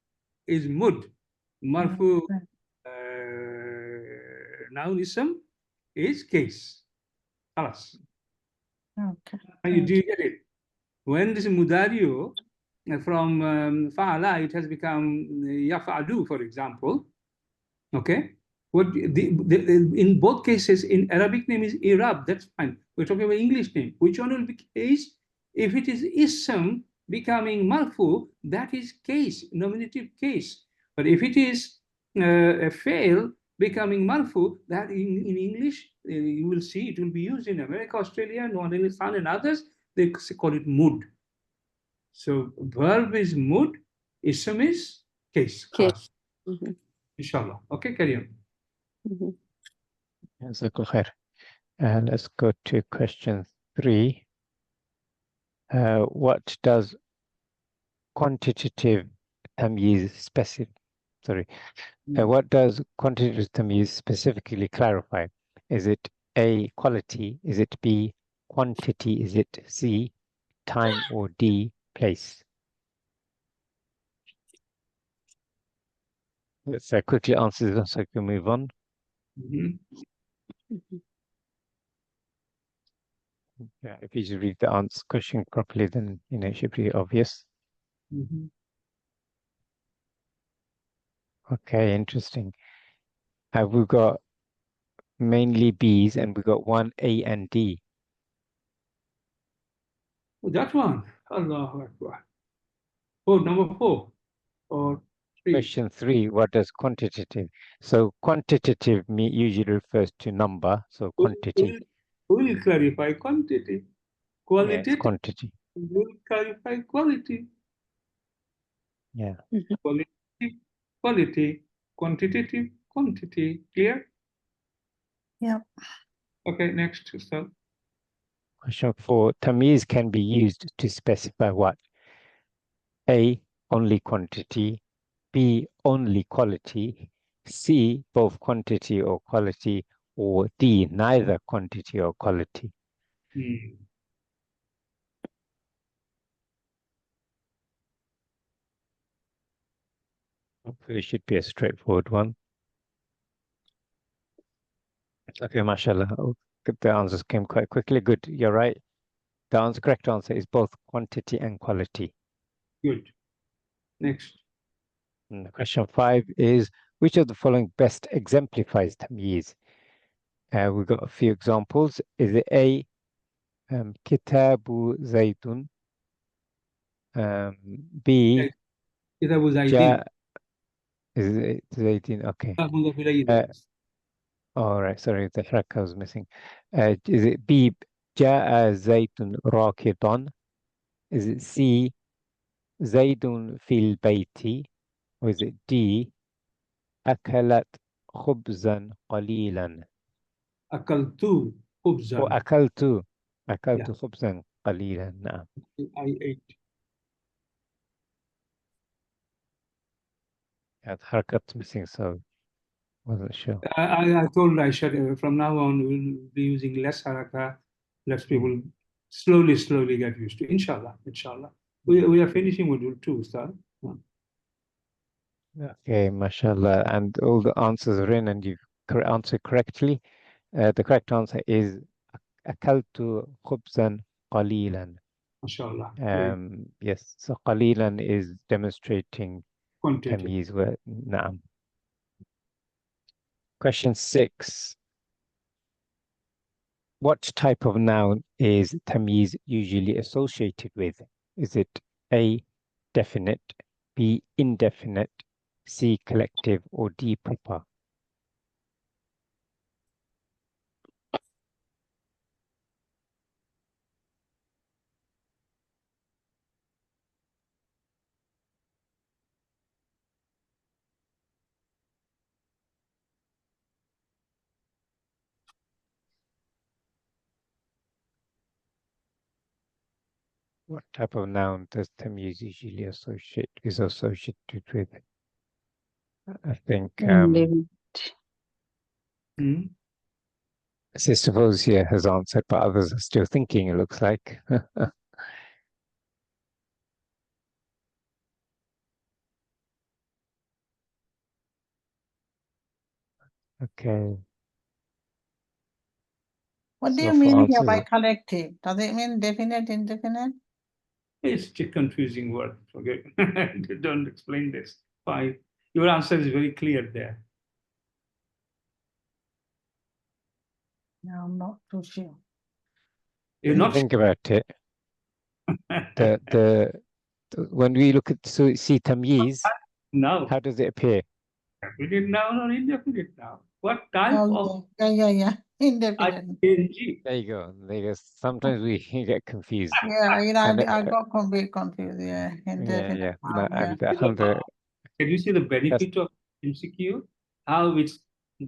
is mood. Marfu noun ism is case. Alas. Okay. Do you get it? When this mudario from fa'ala, it has become yaf'alu, for example. Okay. What in both cases, in Arabic name is Arab, that's fine. We're talking about English name. Which one will be case? If it is ism becoming marfu, that is case, nominative case. But if it is a fail becoming marfu, that in English, you will see it will be used in America, Australia, Pakistan, and others. They call it mood. So verb is mood, ism is case. case. Inshallah. Okay, carry on. Jazakallah khair. And let's go to question 3. What does quantitative tamyiz what does quantitative tamyiz specifically clarify? Is it A, quality? Is it B, quantity? Is it C, time? Or D, place? Let's quickly answer this so we can move on. Yeah, if you just read the answer question properly, then it should be obvious. Mhm. Okay, interesting. Have we got mainly B's and we got one A and D? Oh, that one. Allahu Akbar. Oh, number 4 or 3. Question 3, what does quantitative? So quantitative usually refers to number, so quantity. Who will clarify quantity? Yeah, Qualitative. it's quantity. Will clarify quality. Yeah. Qualitative, quality. Quantitative, quantity. Clear? Yeah. Okay, next, sir. Question 4, tamyiz can be used to specify what? A, only quantity. B, only quality. C, both quantity or quality. Or D, neither quantity or quality. Hopefully it should be a straightforward one. Okay, mashallah. Oh, the answers came quite quickly. Good, you're right. The correct answer is both quantity and quality. Good. Next. And question 5 is, which of the following best exemplifies tamyiz? We've got a few examples. Is it A, Kitabu Zaydun? B, Kitabu Zaydin. Is it Zaydin? Okay. All right, sorry, the haraka was missing. Is it B, Ja'a Zaydun Rakidan? Is it C, Zaydun fil bayti? Or is it D, Akalat khubzan qalilan? Akaltu khubzan. Or Akaltu khubzan qalilan. Naam. I ate. Yeah, the harakat's missing, so wasn't sure. I told Aisha from now on we'll be using less haraka, less people slowly get used to. Inshallah. We are finishing module 2, sir. Okay, mashallah. And all the answers are in and you've answered correctly. The correct answer is Akaltu khubzan qalilan. Mashallah. Yes, so qalilan is demonstrating Quantity. tamyiz. Naam. Question 6. What type of noun is tamyiz usually associated with? Is it A, definite, B, indefinite, C, collective, or D, proper? What type of noun does tamyiz usually is associated with? I think Sister Fozia has answered, but others are still thinking, it looks like. Okay. What do So you for mean here by answers, collective? Does it mean definite, indefinite? It's a confusing word. Forget. Don't explain this. Fine. Your answer is very clear there. No, I'm not too sure. You're not think about it. When we look at see tamyiz, now. how does it appear? Definite noun or indefinite noun? What type of Oh, yeah. Indefinite. ing? There you go. Sometimes we get confused. Yeah, And, I got a bit confused. Yeah, indefinite. yeah. Yeah. And Can you see the benefit of MCQ? How it's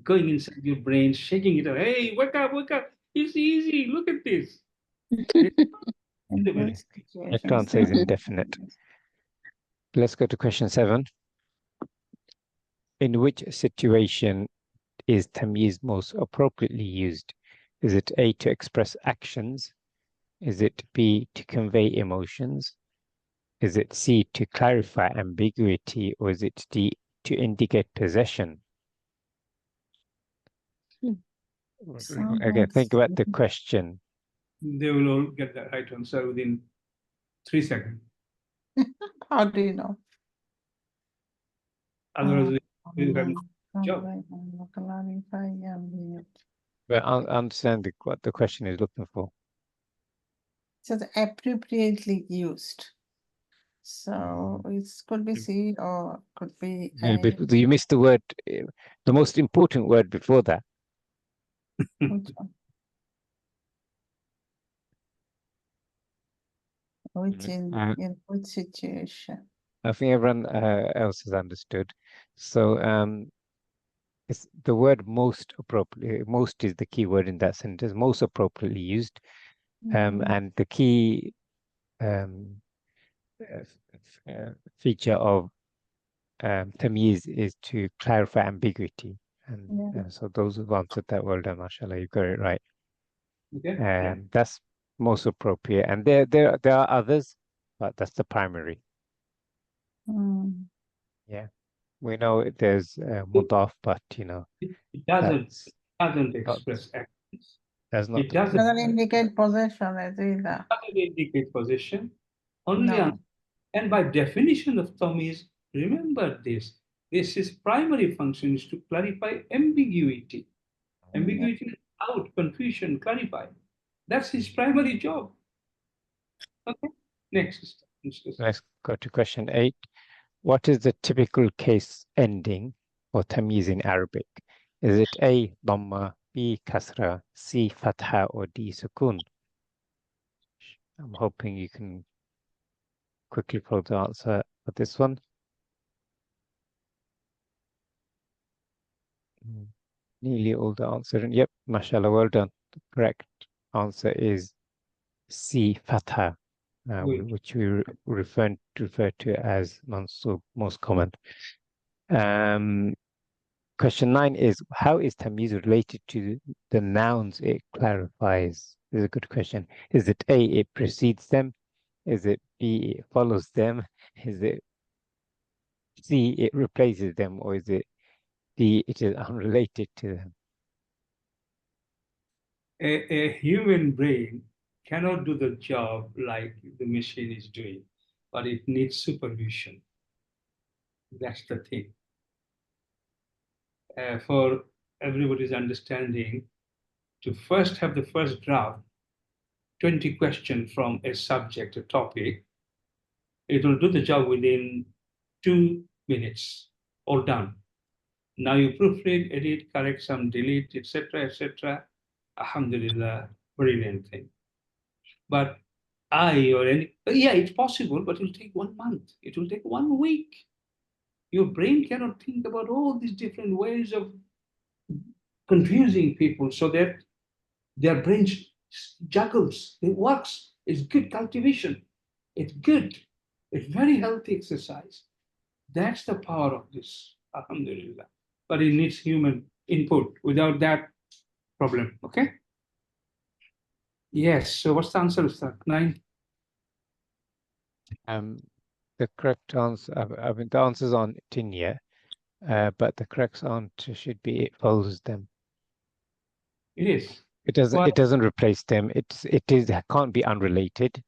going inside your brain, shaking it up. Hey, wake up, wake up. It's easy. Look at this. correct answer is indefinite. Let's go to question 7. In which situation is tamyiz most appropriately used? Is it A, to express actions? Is it B, to convey emotions? Is it C, to clarify ambiguity? Or is it D, to indicate possession? Again, think about the question. They will all get the right answer within 3 seconds. How do you know? Otherwise, we will have job. But I understand what the question is looking for. Just appropriately used. So it could be C or could be Yeah, A. but you missed the word, the most important word before that. Which one? Which in which situation? I think everyone else has understood. So it's the word most appropriately. Most is the key word in that sentence. Most appropriately used, and the key feature of tamyiz is to clarify ambiguity. And so those who've answered that, well done, mashallah, you got it right. Okay. And that's most appropriate. And there are others, but that's the primary. Yeah, we know there's mudaf, but it doesn't express actions. That's not. It doesn't indicate possession as either. doesn't indicate possession. Only No. and by definition of tamyiz, remember this. This is primary function is to clarify ambiguity. Ambiguity is out, confusion, clarify. That's his primary job. Okay. Next. Let's go to question 8. What is the typical case ending for tamyiz in Arabic? Is it A, dhamma, B, kasra, C, fatha, or D, sukun? I'm hoping you can quickly pull the answer for this one. Nearly all the answer. And yep, mashallah, well done. The correct answer is C, fatha, which we refer to as mansub, most common. Question 9 is, how is tamyiz related to the nouns it clarifies? This is a good question. Is it A, it precedes them? Is it B, it follows them? Is it C, it replaces them? Or is it D, it is unrelated to them? A human brain cannot do the job like the machine is doing, but it needs supervision. That's the thing. For everybody's understanding, to first have the first draft, 20 questions from a subject, a topic, it will do the job within 2 minutes, all done. Now you proofread, edit, correct some, delete, etc. Alhamdulillah, brilliant thing. But it's possible, but it will take 1 month. It will take 1 week. Your brain cannot think about all these different ways of confusing people so that their brain juggles. It works. It's good cultivation. It's good. It's very healthy exercise. That's the power of this, alhamdulillah. But it needs human input. Without that, problem. Okay? Yes. So what's the answer, Ustad? 9? The correct answer, I mean, the answer's on tin here, but the correct answer should be it follows them. It is. It doesn't replace them. It can't be unrelated.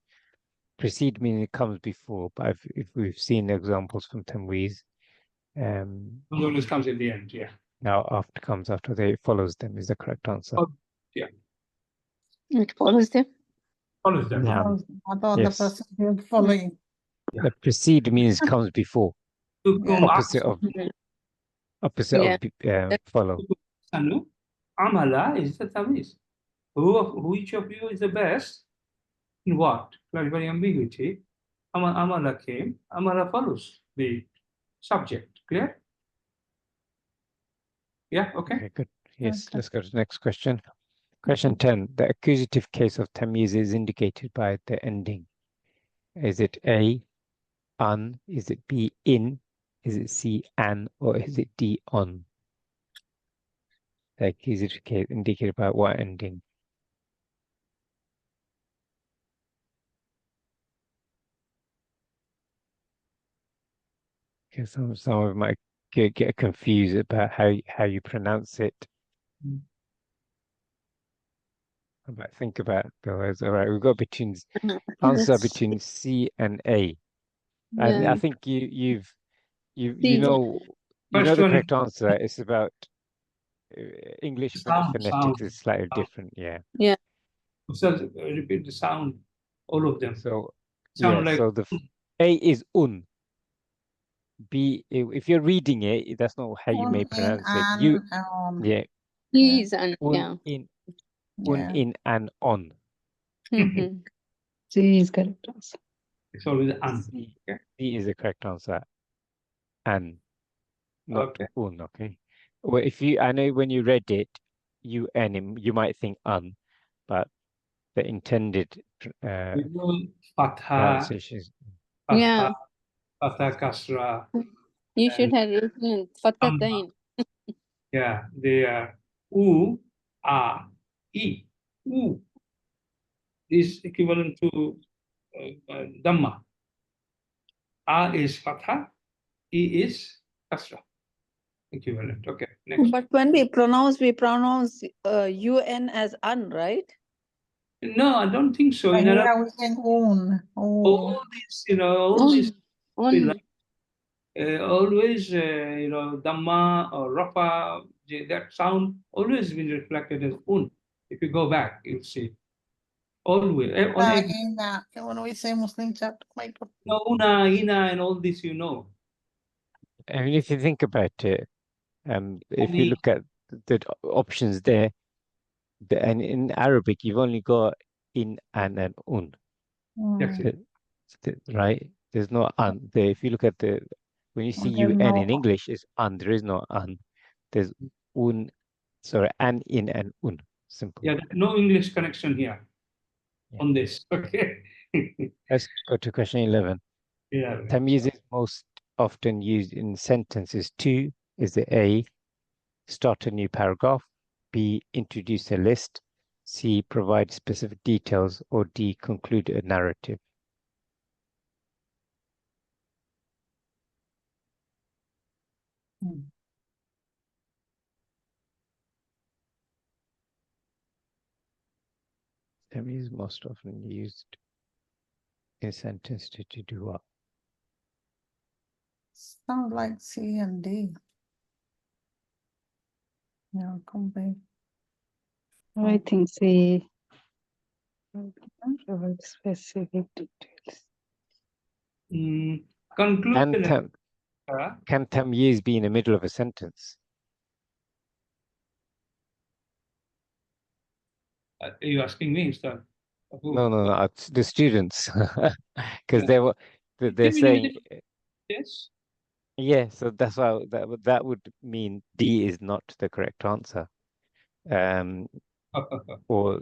Precede meaning it comes before, but if we've seen examples from tamyiz, always comes in the end, yeah. Now after they follows them is the correct answer. Oh, yeah. It follows them. Follows them. Yeah. I thought Yes. the person following. The precede means comes before. Opposite of follow. Anu, Amala is the tamyiz. Which of you is the best in what? Clarifying ambiguity. Amala came. Amala follows the subject. Clear? Yeah, okay. Good. Yes, let's go to the next question. Question 10. The accusative case of tamyiz is indicated by the ending. Is it A, an? Is it B, in? Is it C, an? Or is it D, on? The accusative case indicated by what ending? Because some of them might get confused about how you pronounce it. Think about the words. All right, we've got answer That's between C and A. I yeah. think you C. know First the one is correct answer. It's about English sound. phonetics is slightly different. Yeah. Yeah. So repeat the sound, all of them. So Sound like so the A is un. B, if you're reading it, that's not how you may in, pronounce it. and, You yeah, He is on. un Yeah. in yeah. in and on. Mhm. C is correct answer. it's always un. C, Okay. C is the correct answer. And not Okay. un. Okay. Well, I know when you read it, you might think un, but the intended We do fatha, pronunciation is Yeah. fatha kasra. You should And have written Fatatain. yeah, they are u, a, e. U is equivalent to dhamma. A is fatha, e is kasra. Equivalent. Okay. Next. But when we pronounce UN as un, right? No, I don't think so. But In here Arab, we can own. Oh, all this, all this, On. always, dhamma or rafa, that sound always been reflected as un. If you go back, you'll see. Always. when we say Muslim chapter, my God. No, una, ina, and all this, I mean, if you think about it, if you Ani. look at the options there, and in Arabic, you've only got in and un. That's it. Right? There's no un there. If you look at when you see There's un no- in English, it's un. There is no un. There's un. Sorry, and in and un. Simple. Yeah, no English connection here Yeah. on this. Okay. Let's go to question 11. Yeah. Tamyiz is most often used in sentences. To is the A, start a new paragraph. B, introduce a list. C, provide specific details. Or D, conclude a narrative. Tamyiz is most often used in sentences to do what? Sounds like C and D. Yeah, combine. I think C. Provide specific details. Conclusion. Can tamyiz be in the middle of a sentence? Are you asking me, sir? No, it's the students, because they're saying Yes. yeah. So that's why that would mean D is not the correct answer, or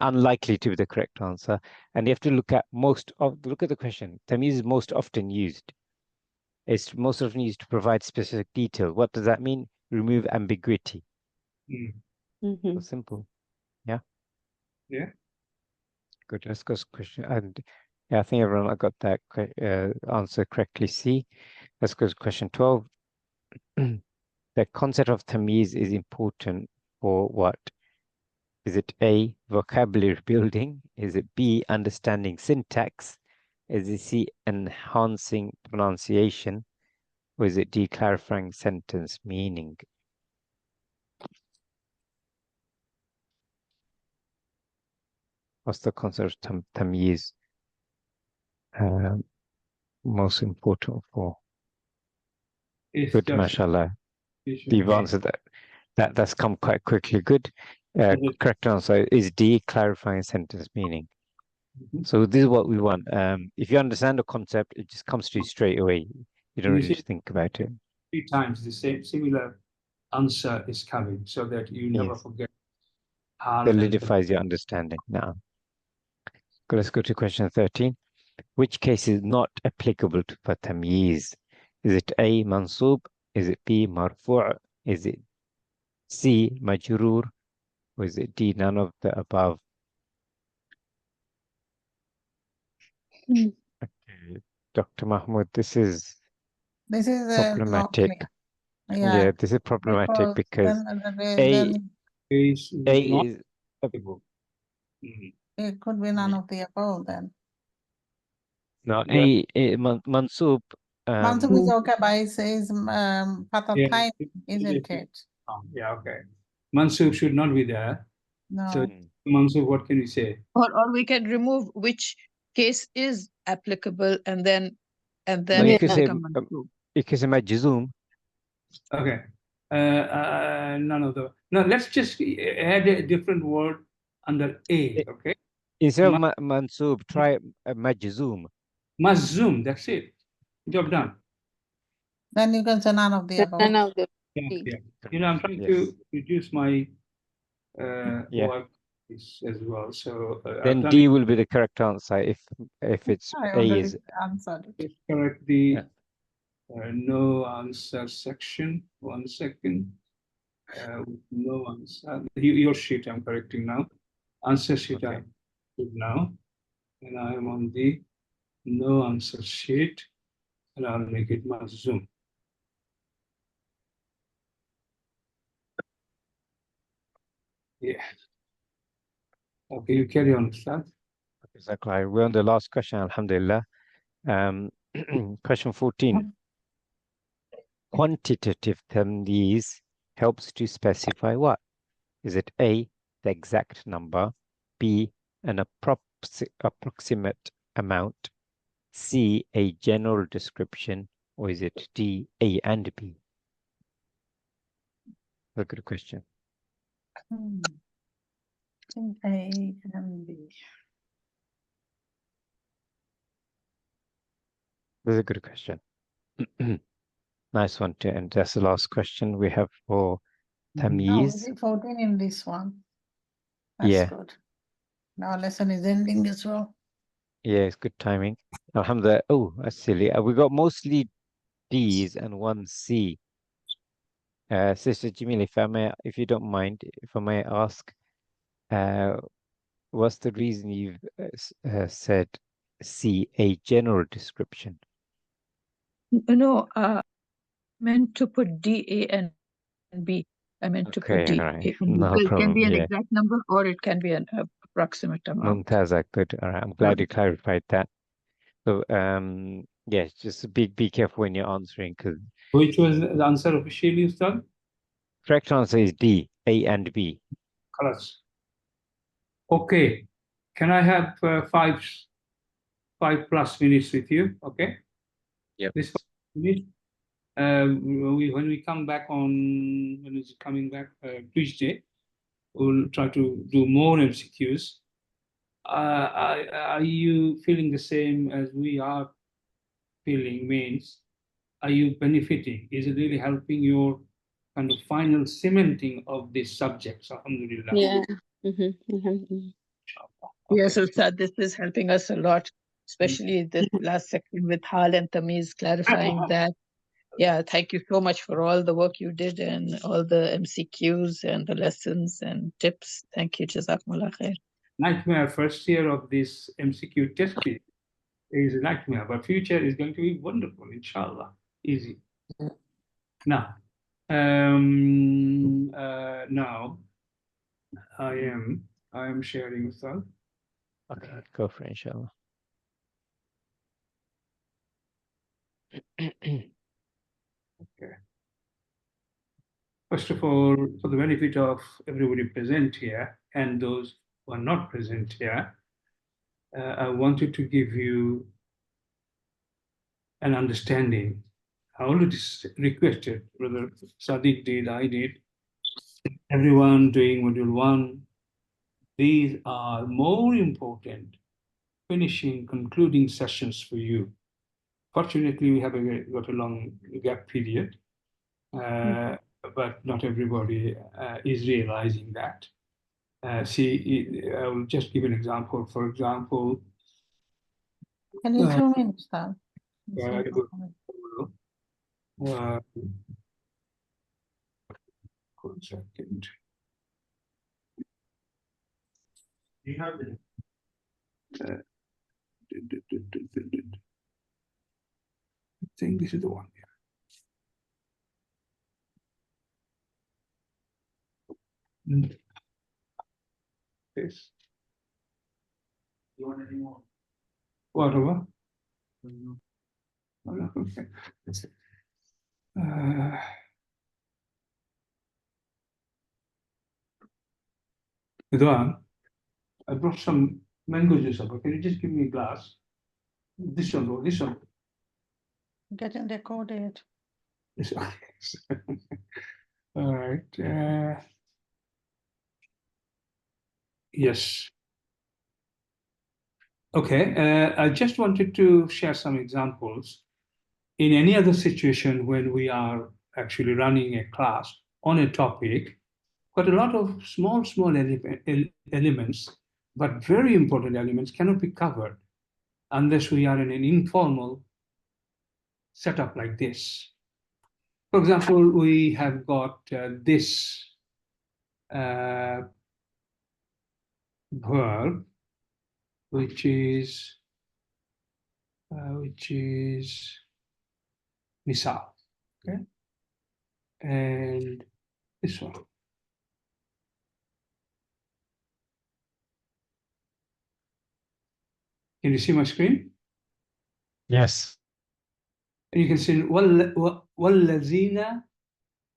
unlikely to be the correct answer. And you have to look at the question. Tamyiz is most often used. It's most often used to provide specific detail. What does that mean? Remove ambiguity. So simple. Yeah. Yeah. Good. Let's go to question. And yeah, I think everyone got that answer correctly. C. Let's go to question 12. The concept of tamyiz is important for what? Is it A, vocabulary building? Is it B, understanding syntax? Is it C, enhancing pronunciation? Or is it D, clarifying sentence meaning? What's the concept of tamyiz most important for? It's Good, just- mashallah. you should You've be- answered that. That's come quite quickly. Good. Correct answer is D, clarifying sentence meaning. So this is what we want. If you understand the concept, it just comes to you straight away. You don't You really see- think about it. 3 times the same similar answer is coming, so that you never Yes. forget. Hal and- Solidifies your understanding. Now, let's go to question 13. Which case is not applicable to tamyiz? Is it A, mansub? Is it B, marfu'? Is it C, majrur? Or is it D, none of the above? Okay. Dr. Mahmoud, this is problematic. not clear. Yeah, this is problematic because then A Is A not is applicable. It could be none of the above then. No, Yeah. Mansub. Mansub is okay, but it says part of Yeah. time, isn't it? Yeah, okay. Mansub should not be there. No. So Mansub, what can you say? Or we can remove which case is applicable and then No, you could say become mansub. you could say majzum. Okay. None of the. No, let's just add a different word under A. Okay. Instead of mansub, try majzum. Mazzoom. That's it. Job done. Then you can say none of the above. None of the Yeah, yeah. You know, I'm trying Yes. to reduce my Yeah. work as well. So Then D will be the correct answer if it's I A already is. answered it. let's correct the Yeah. no answer section. 1 second. No answer. Your sheet I'm correcting now. Answer sheet Okay. I put now. And I am on the no answer sheet. And I'll make it my Zoom. Yeah. Okay, you carry on, Ustad. Exactly. We're on the last question, alhamdulillah. Question 14. Quantitative tamyiz helps to specify what? Is it A, the exact number, B, an approximate amount, C, a general description, or is it D, A and B? A good question. I think A and B. That's a good question. Nice one to end. That's the last question we have for Oh, tamyiz. is it 14 in this one? That's Yeah. good. Now lesson is ending as well. Yeah, it's good timing. Alhamdulillah. Oh, that's silly. We got mostly D's and one C. Sister Jamil, if you don't mind, if I may ask, what's the reason you've said C, a general description? No, meant to put D, A, and B. I meant to put Okay, D, all A, right. and B. No So it can problem. be an Yeah. exact number or it can be an approximate amount. Mumtaza, good. All right. I'm glad you clarified that. So, yeah, just be careful when you're answering, because Which was the answer officially, Ustad? correct answer is D, A and B. Khalas. Okay. Can I have 5+ minutes with you? Okay. Yep. This 5 minutes. When we come back on, when is it coming back? Tuesday, we'll try to do more MCQs. Are you feeling the same as we are feeling? Means, are you benefiting? Is it really helping your kind of final cementing of these subjects? Alhamdulillah. yeah. Alhamdulillah. Yes, Ustad, this is helping us a lot, especially this last section with Hal and Tamiz clarifying that. Yeah, thank you so much for all the work you did and all the MCQs and the lessons and tips. Thank you. Jazakumullah khair. Nightmare first year of this MCQ test is a nightmare, but future is going to be wonderful, inshallah. Easy. Now, now I am sharing with you. Okay, go for it, inshallah. Okay. First of all, for the benefit of everybody present here and those who are not present here, I wanted to give you an understanding. I already requested, whether Sadiq did, I did, everyone doing module 1. These are more important finishing, concluding sessions for you. Fortunately, we have got a long gap period, but not everybody is realizing that. See, I will just give an example. For example, Can you zoom in, Ustad? one second. Do you have the I think this is the one. This. You want any more? Whatever. Ridwan, I brought some mango juice up. Can you just give me a glass? This one, bro, this one. Getting recorded. This one. All right. Yes. Okay. I just wanted to share some examples. In any other situation when we are actually running a class on a topic, but a lot of small elements, but very important elements cannot be covered unless we are in an informal setup like this. For example, we have got this verb, which is misal, okay, and this one. Can you see my screen? Yes. And you can see وَالَّذِينَ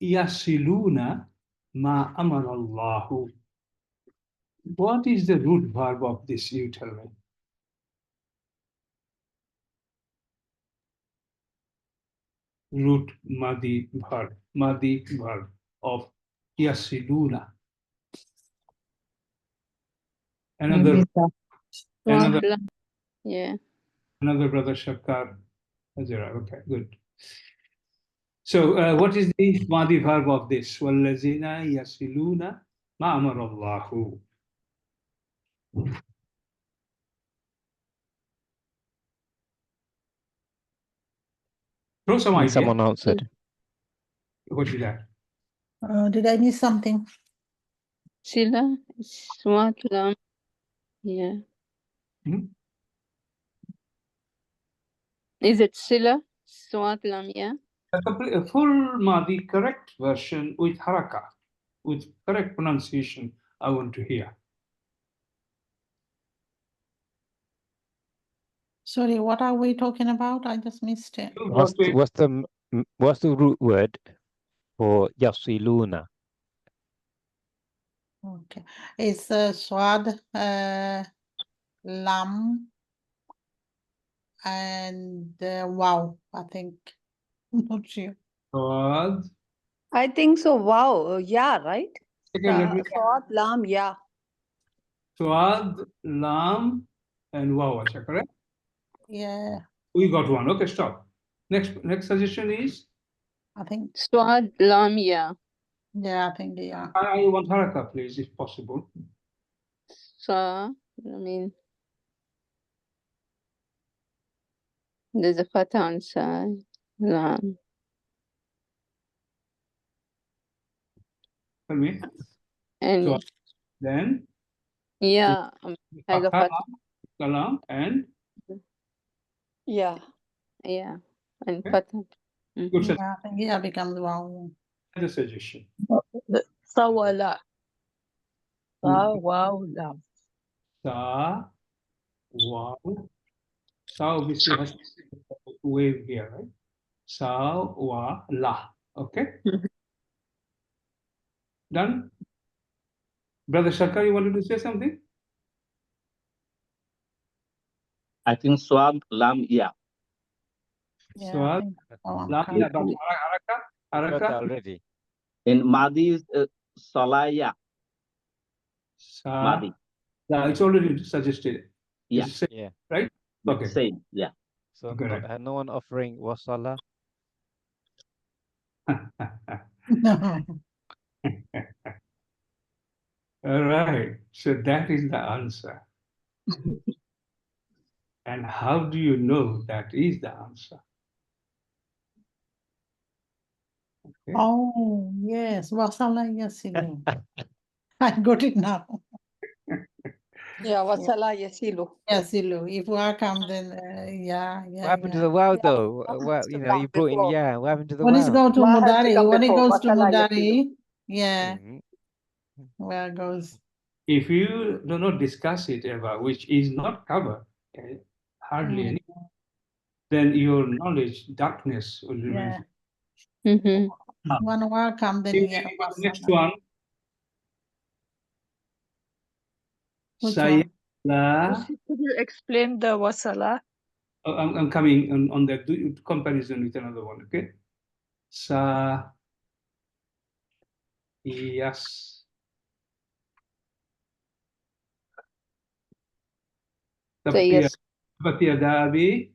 يَصِلُونَ مَا أَمَرَ اللَّهُ. What is the root verb of this, you tell me? Root Madi verb of yasiluna. Another Yeah. another brother Shakar. Okay, good. So what is the Madi verb of this? Wallazina yasiluna ma amara Allahu. Throw some idea. Someone answered. What is that? Did I miss something? Sila, Swat Lam. Yeah. Is it Sila? Swat Lam, yeah. A full Madi correct version with haraka, with correct pronunciation, I want to hear. Sorry, what are we talking about? I just missed it. What's the root word for yasiluna? Okay, it's Swad, Lam, and Wow, I think. I'm not sure. Swad. I think so. Wow. Yeah, right? Again, let me. Swat, Lam, yeah. Swad, Lam, and Waw. Is that correct? Yeah, We got one. Okay, stop. Next suggestion is? I think. Swat Lam, yeah. Yeah, I think, yeah. I want haraka, please, if possible. There's a fatha on side. Lam. Tell me. And So then? yeah, has a fatha. Kalam and? Yeah. Yeah, and Okay. fatha. Good suggestion. Yeah, I think yeah becomes Wow. Another suggestion. Sawala. Sawala. Sa, wow. Sa obviously has a wave here, right? Sa, wa, la. Okay? Done? Brother Shakar, you wanted to say something? I think Swab, Lam, yeah. Yeah, Swad, I think Lam, yeah, but haraka. Already. In Madi is Solaya, Sa, Madi. yeah, it's already suggested. Yeah. It's same, Yeah. right? Okay. Same, yeah. So Correct. no one offering wasala? no. All right. So that is the answer. And how do you know that is the answer? Okay. Oh, yes. Wasala Yasilu. I got it now. Yeah, Wasala Yasilu. Yasilu. If welcome, then yeah. What happened to the wow though? Well, you know, you brought in yeah. What happened to the When it wow? goes to Ma has to Mudari, come when it before. goes to Wasala Mudari, yeah, Mhm. where it goes. if you do not discuss it ever, which is not covered, hardly any, then your knowledge, darkness will remain. Yeah. One welcome, then yeah. Next one. Which Saya, Could you explain the wasala? I'm coming on that comparison with another one, okay? Yes. Yes. Dabi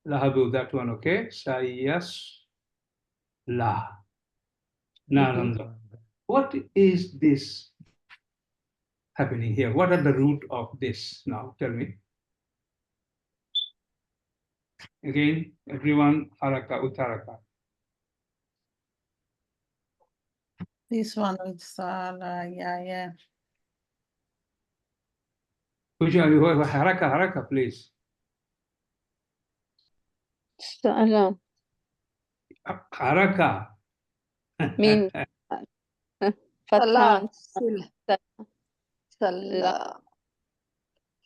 Lahabu, that one, okay? Sayas La. Nalanda. What is this happening here? What are the root of this now? Tell me. Again, everyone, haraka, utaraka. This one is yeah. Which one? Haraka, haraka, please. Sala Haraka. mean Fathan. Salah. Salah.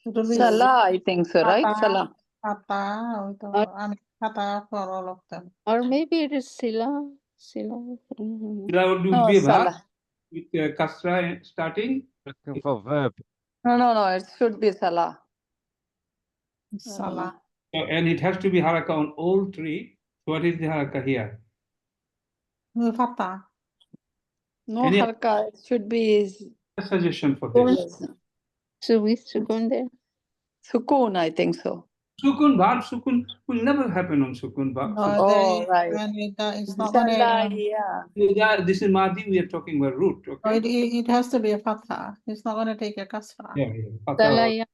Salah, I think so, right? Fatah. Salah. I mean, Fatah for all of them. Or maybe it is Sila. Sila. That would No, be a verb Salah. with kasra starting. Looking for verb. No, it should be Salah. Salah. And it has to be haraka on all three. What is the haraka here? Fatah. No Any haraka, it should be suggestion for this? So we Sukun there. Sukoon, I think so. Sukun, verb sukun will never happen on sukun. Verb. Oh, right. And it's not gonna. Salah, yeah. This is Madi, we are talking about root. Okay. It has to be a fatha. It's not gonna take a kasra. Yeah. Salaya.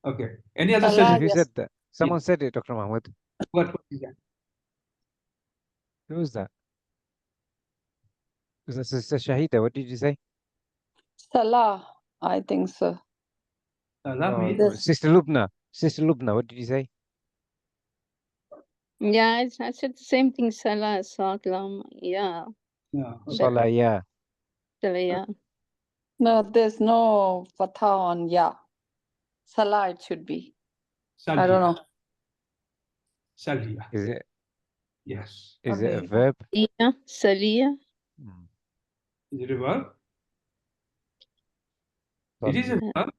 Okay. Any other Salah, suggestion? Who yes. said that? Someone said it, Dr. Mahmoud. What is that? Who was that? Was that Sister Shahida? What did you say? Salah, I think so. Salah Oh, means This- Sister Lubna. Sister Lubna, what did you say? Yeah, I said the same thing. Salah, Salam. Yeah. yeah. Salah, yeah. Salaya. No, there's no fatha on ya. Salah, it should be. I don't know. Salia. Is it Yes. is it a Okay. verb? Yeah. Salia. Hmm. Is it a verb? It is a verb.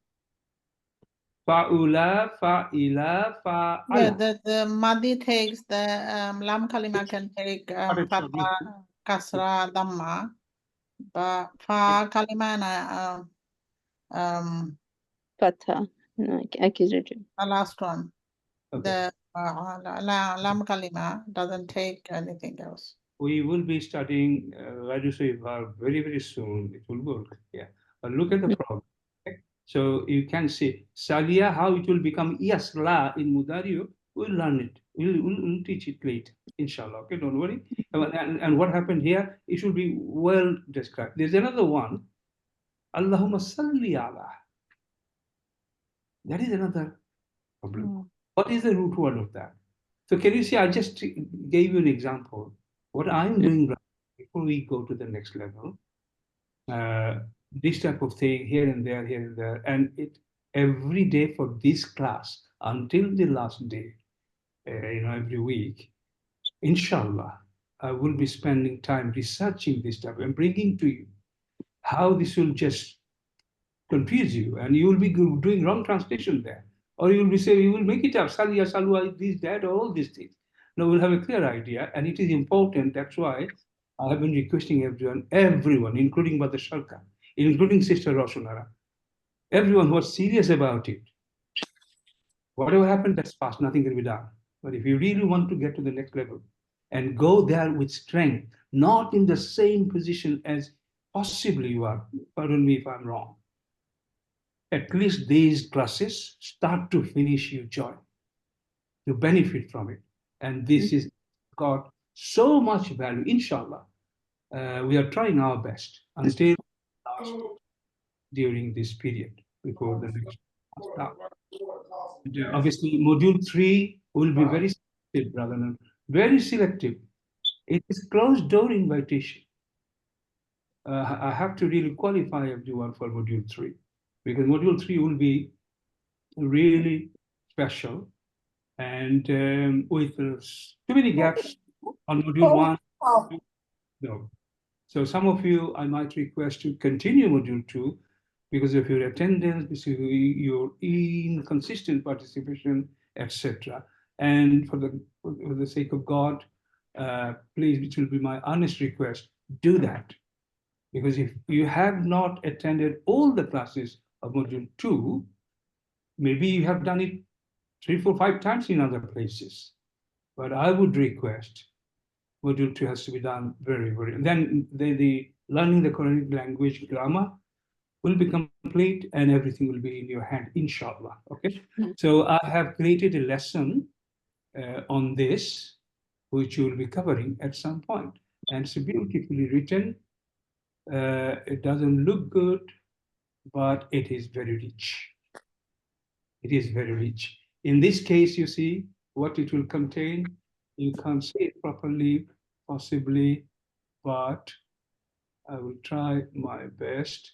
Fa'ula, fa'ila, fa'ala. Yeah, the Madi takes the lam kalima can take Correct, fatha, kasra, dhamma, but fa kalima and Fatha. No, accusative. the last one, Okay. the lam kalima doesn't take anything else. We will be studying Rajusri verb very, very soon. It will work. Yeah. But look at the problem. Okay? So you can see Salia, how it will become Yasla in Mudariyo. We'll learn it. We'll teach it later. Inshallah. Okay, don't worry. And what happened here, it should be well described. There's another one. Allahumma salli ala. That is another problem. What is the root word of that? So can you see, I just gave you an example. What I'm doing right before we go to the next level, this type of thing here and there, and it every day for this class until the last day, every week, inshallah, I will be spending time researching this stuff and bringing to you how this will just confuse you, and you will be doing wrong translation there. Or you will be saying, you will make it up, Salia, Salwa, this, that, all these things. Now we'll have a clear idea, and it is important. That's why I have been requesting everyone, including Mother Sharka, including Sister Roshunara, everyone who was serious about it. Whatever happened, that's past, nothing can be done. But if you really want to get to the next level and go there with strength, not in the same position as possibly you are, pardon me if I'm wrong, at least these classes, start to finish, you join. You benefit from it. And this is got so much value, inshallah. We are trying our best until during this period before the next start. Obviously, module 3 will be very selective, brother. Very selective. It is closed door invitation. I have to really qualify everyone for module 3, because module 3 will be really special, and with too many gaps on module 1. No. So some of you, I might request to continue module 2 because of your attendance, because of your inconsistent participation, etc. And for the sake of God, please, it will be my honest request, do that. Because if you have not attended all the classes of module 2, maybe you have done it 3, 4, 5 times in other places. But I would request module 2 has to be done very, very. And then the learning the Quranic language grammar will be complete, and everything will be in your hand, inshallah. Okay. So I have created a lesson on this, which you will be covering at some point. And it's beautifully written. It doesn't look good, but it is very rich. It is very rich. In this case, you see what it will contain. You can't say it properly, possibly, but I will try my best.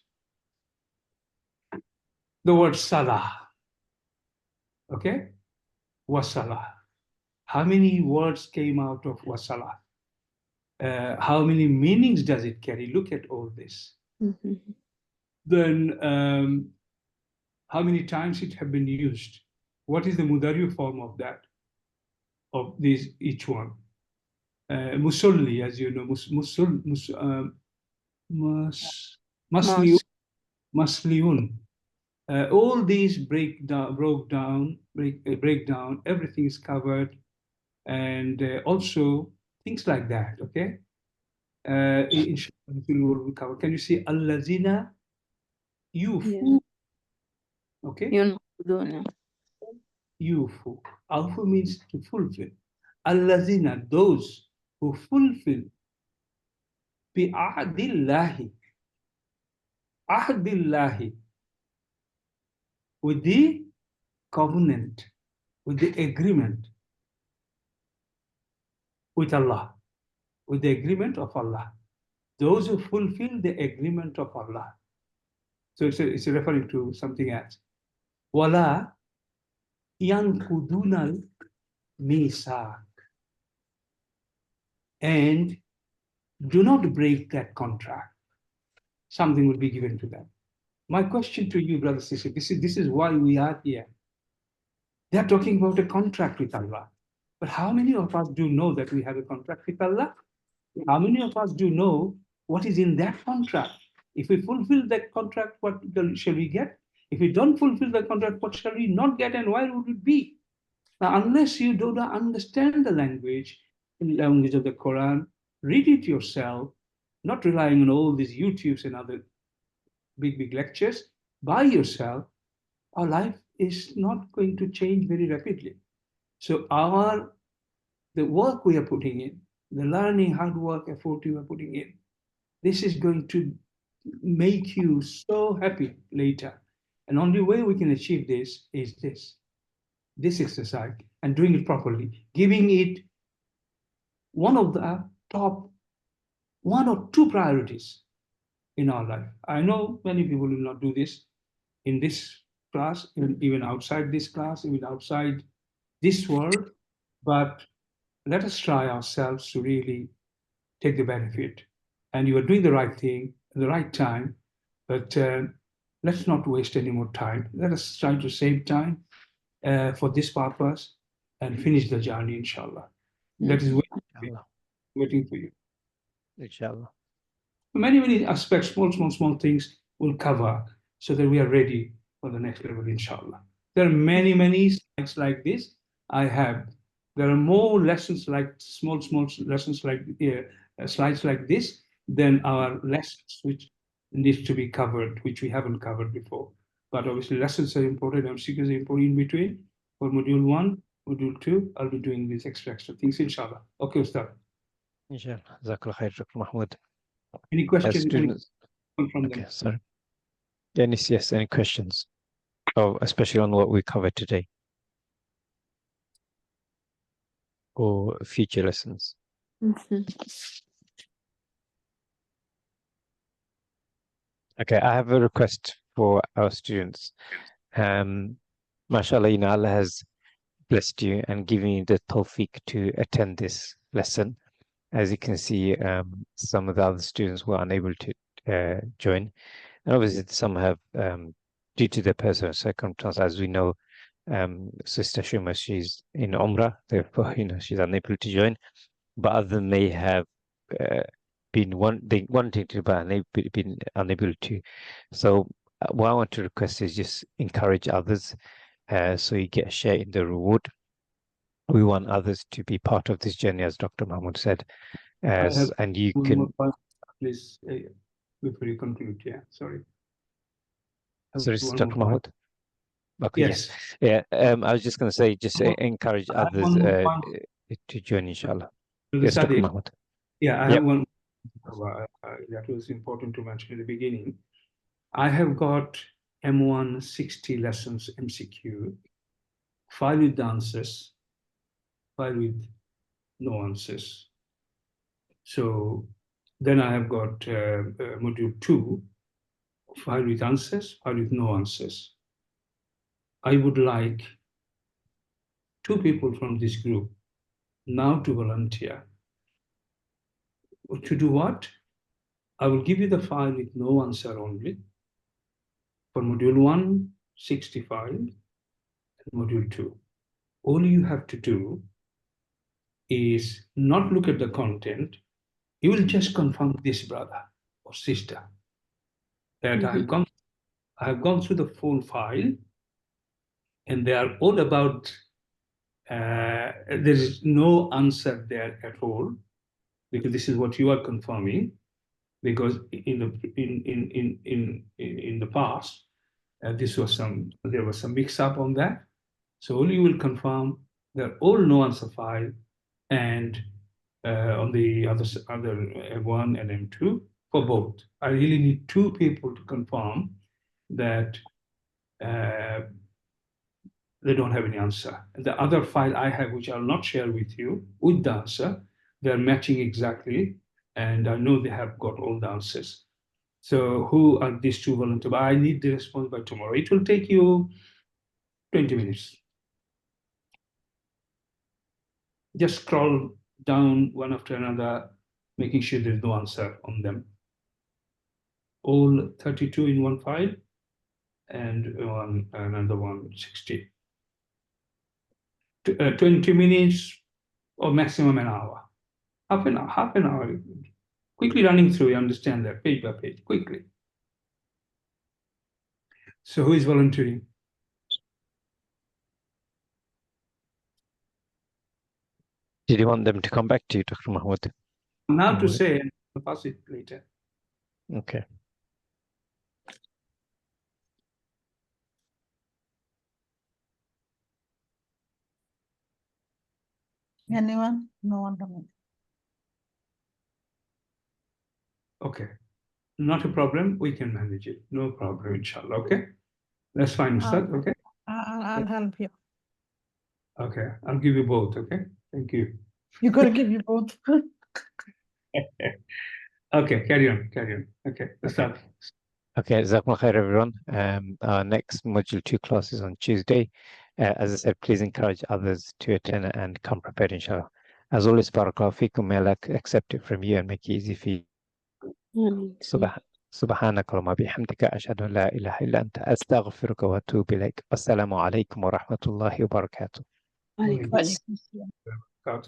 The word salah, okay? Wasalah. How many words came out of wasalah? How many meanings does it carry? Look at all this. Then how many times it have been used? What is the mudari form of that? Of these, each one. Musalli, as you know, masliun. All these break down, everything is covered, and also things like that, okay? Inshallah, we will cover. Can you see Allazina yufu? Okay? Yufu. Alfu means to fulfill. Allazina, those who fulfill bi ahdillahi. Ahdillahi. With the covenant, with the agreement with Allah, with the agreement of Allah. Those who fulfill the agreement of Allah. So it's referring to something else. Wala yankudunal misak. And do not break that contract. Something will be given to them. My question to you, brothers and sisters, this is why we are here. They're talking about a contract with Allah. But how many of us do know that we have a contract with Allah? How many of us do know what is in that contract? If we fulfill that contract, what shall we get? If we don't fulfill the contract, what shall we not get, and why would it be? Now, unless you do not understand the language of the Quran, read it yourself, not relying on all these YouTubes and other big lectures, by yourself, our life is not going to change very rapidly. So the work we are putting in, the learning, hard work, effort you are putting in, this is going to make you so happy later. And only way we can achieve this is this exercise, and doing it properly, giving it one of the top 1 or 2 priorities in our life. I know many people will not do this in this class, even outside this class, even outside this world, but let us try ourselves to really take the benefit. And you are doing the right thing at the right time, but let's not waste any more time. Let us try to save time for this purpose and finish the journey, inshallah. That is waiting for you. Inshallah. Many aspects, small things will cover so that we are ready for the next level, inshallah. There are many slides like this I have. There are more lessons like small lessons like slides like this than our lessons which needs to be covered, which we haven't covered before. But obviously lessons are important, MCQs are important in between. For module 1, module 2, I'll be doing these extra things, inshallah. Okay, Ustad. Inshallah. Jazakallah khair, Dr. Mahmoud. Any questions? Okay, sorry. Dennis, yes, any questions? Oh, especially on what we covered today, or future lessons. Okay, I have a request for our students. Mashallah, Allah has blessed you and given you the tawfiq to attend this lesson. As you can see, some of the other students were unable to join. And obviously, some have, due to their personal circumstance, as we know, Sister Shuma, she's in Umrah, therefore, she's unable to join. But others may have been wanting to, but been unable to. So what I want to request is just encourage others, so you get a share in the reward. We want others to be part of this journey, as Dr. Mahmoud said, and you can. Please, before you conclude, yeah, sorry. Sorry, Dr. Mahmoud. Okay, yes. Yeah, I was just going to say, just encourage others to join, inshallah. Yes, Dr. Mahmoud. Yeah, I have one that was important to mention in the beginning. I have got M1 60 lessons MCQ, 5 with answers, 5 with no answers. So then I have got module 2, 5 with answers, 5 with no answers. I would like 2 people from this group now to volunteer. To do what? I will give you the file with no answer only for module 1, 65, and module 2. All you have to do is not look at the content. You will just confirm this brother or sister that I have gone through the full file, and they are all about, there is no answer there at all, because this is what you are confirming, because in the past, there was some mix up on that. So all you will confirm they're all no answer file, and on the other M1 and M2 for both. I really need 2 people to confirm that they don't have any answer. And the other file I have, which I'll not share with you, with the answer, they're matching exactly, and I know they have got all the answers. So who are these 2 volunteers? I need the response by tomorrow. It will take you 20 minutes. Just scroll down one after another, making sure there's no answer on them. All 32 in one file, and another one 60. 20 minutes or maximum an hour. Half an hour. Quickly running through, you understand that, page by page, quickly. So who is volunteering? Did you want them to come back to you, Dr. Mahmoud? Now to say, and I'll pass it later. Okay. Anyone? No one coming. Okay. Not a problem. We can manage it. No problem, inshallah. Okay. That's fine, Ustad. Okay. I'll help you. Okay. I'll give you both. Okay. Thank you. You gotta give you both. Okay. Carry on. Okay. Let's start. Okay, Jazakumullah khair, everyone. Our next module 2 class is on Tuesday. As I said, please encourage others to attend and come prepared, inshallah. As always, barakallahu feekum, may Allah accept it from you and make it easy for you. سبحانك اللهم وبحمدك أشهد أن لا إله إلا أنت أستغفرك وأتوب إليك. والسلام عليكم ورحمة الله وبركاته. Walaikum assalam.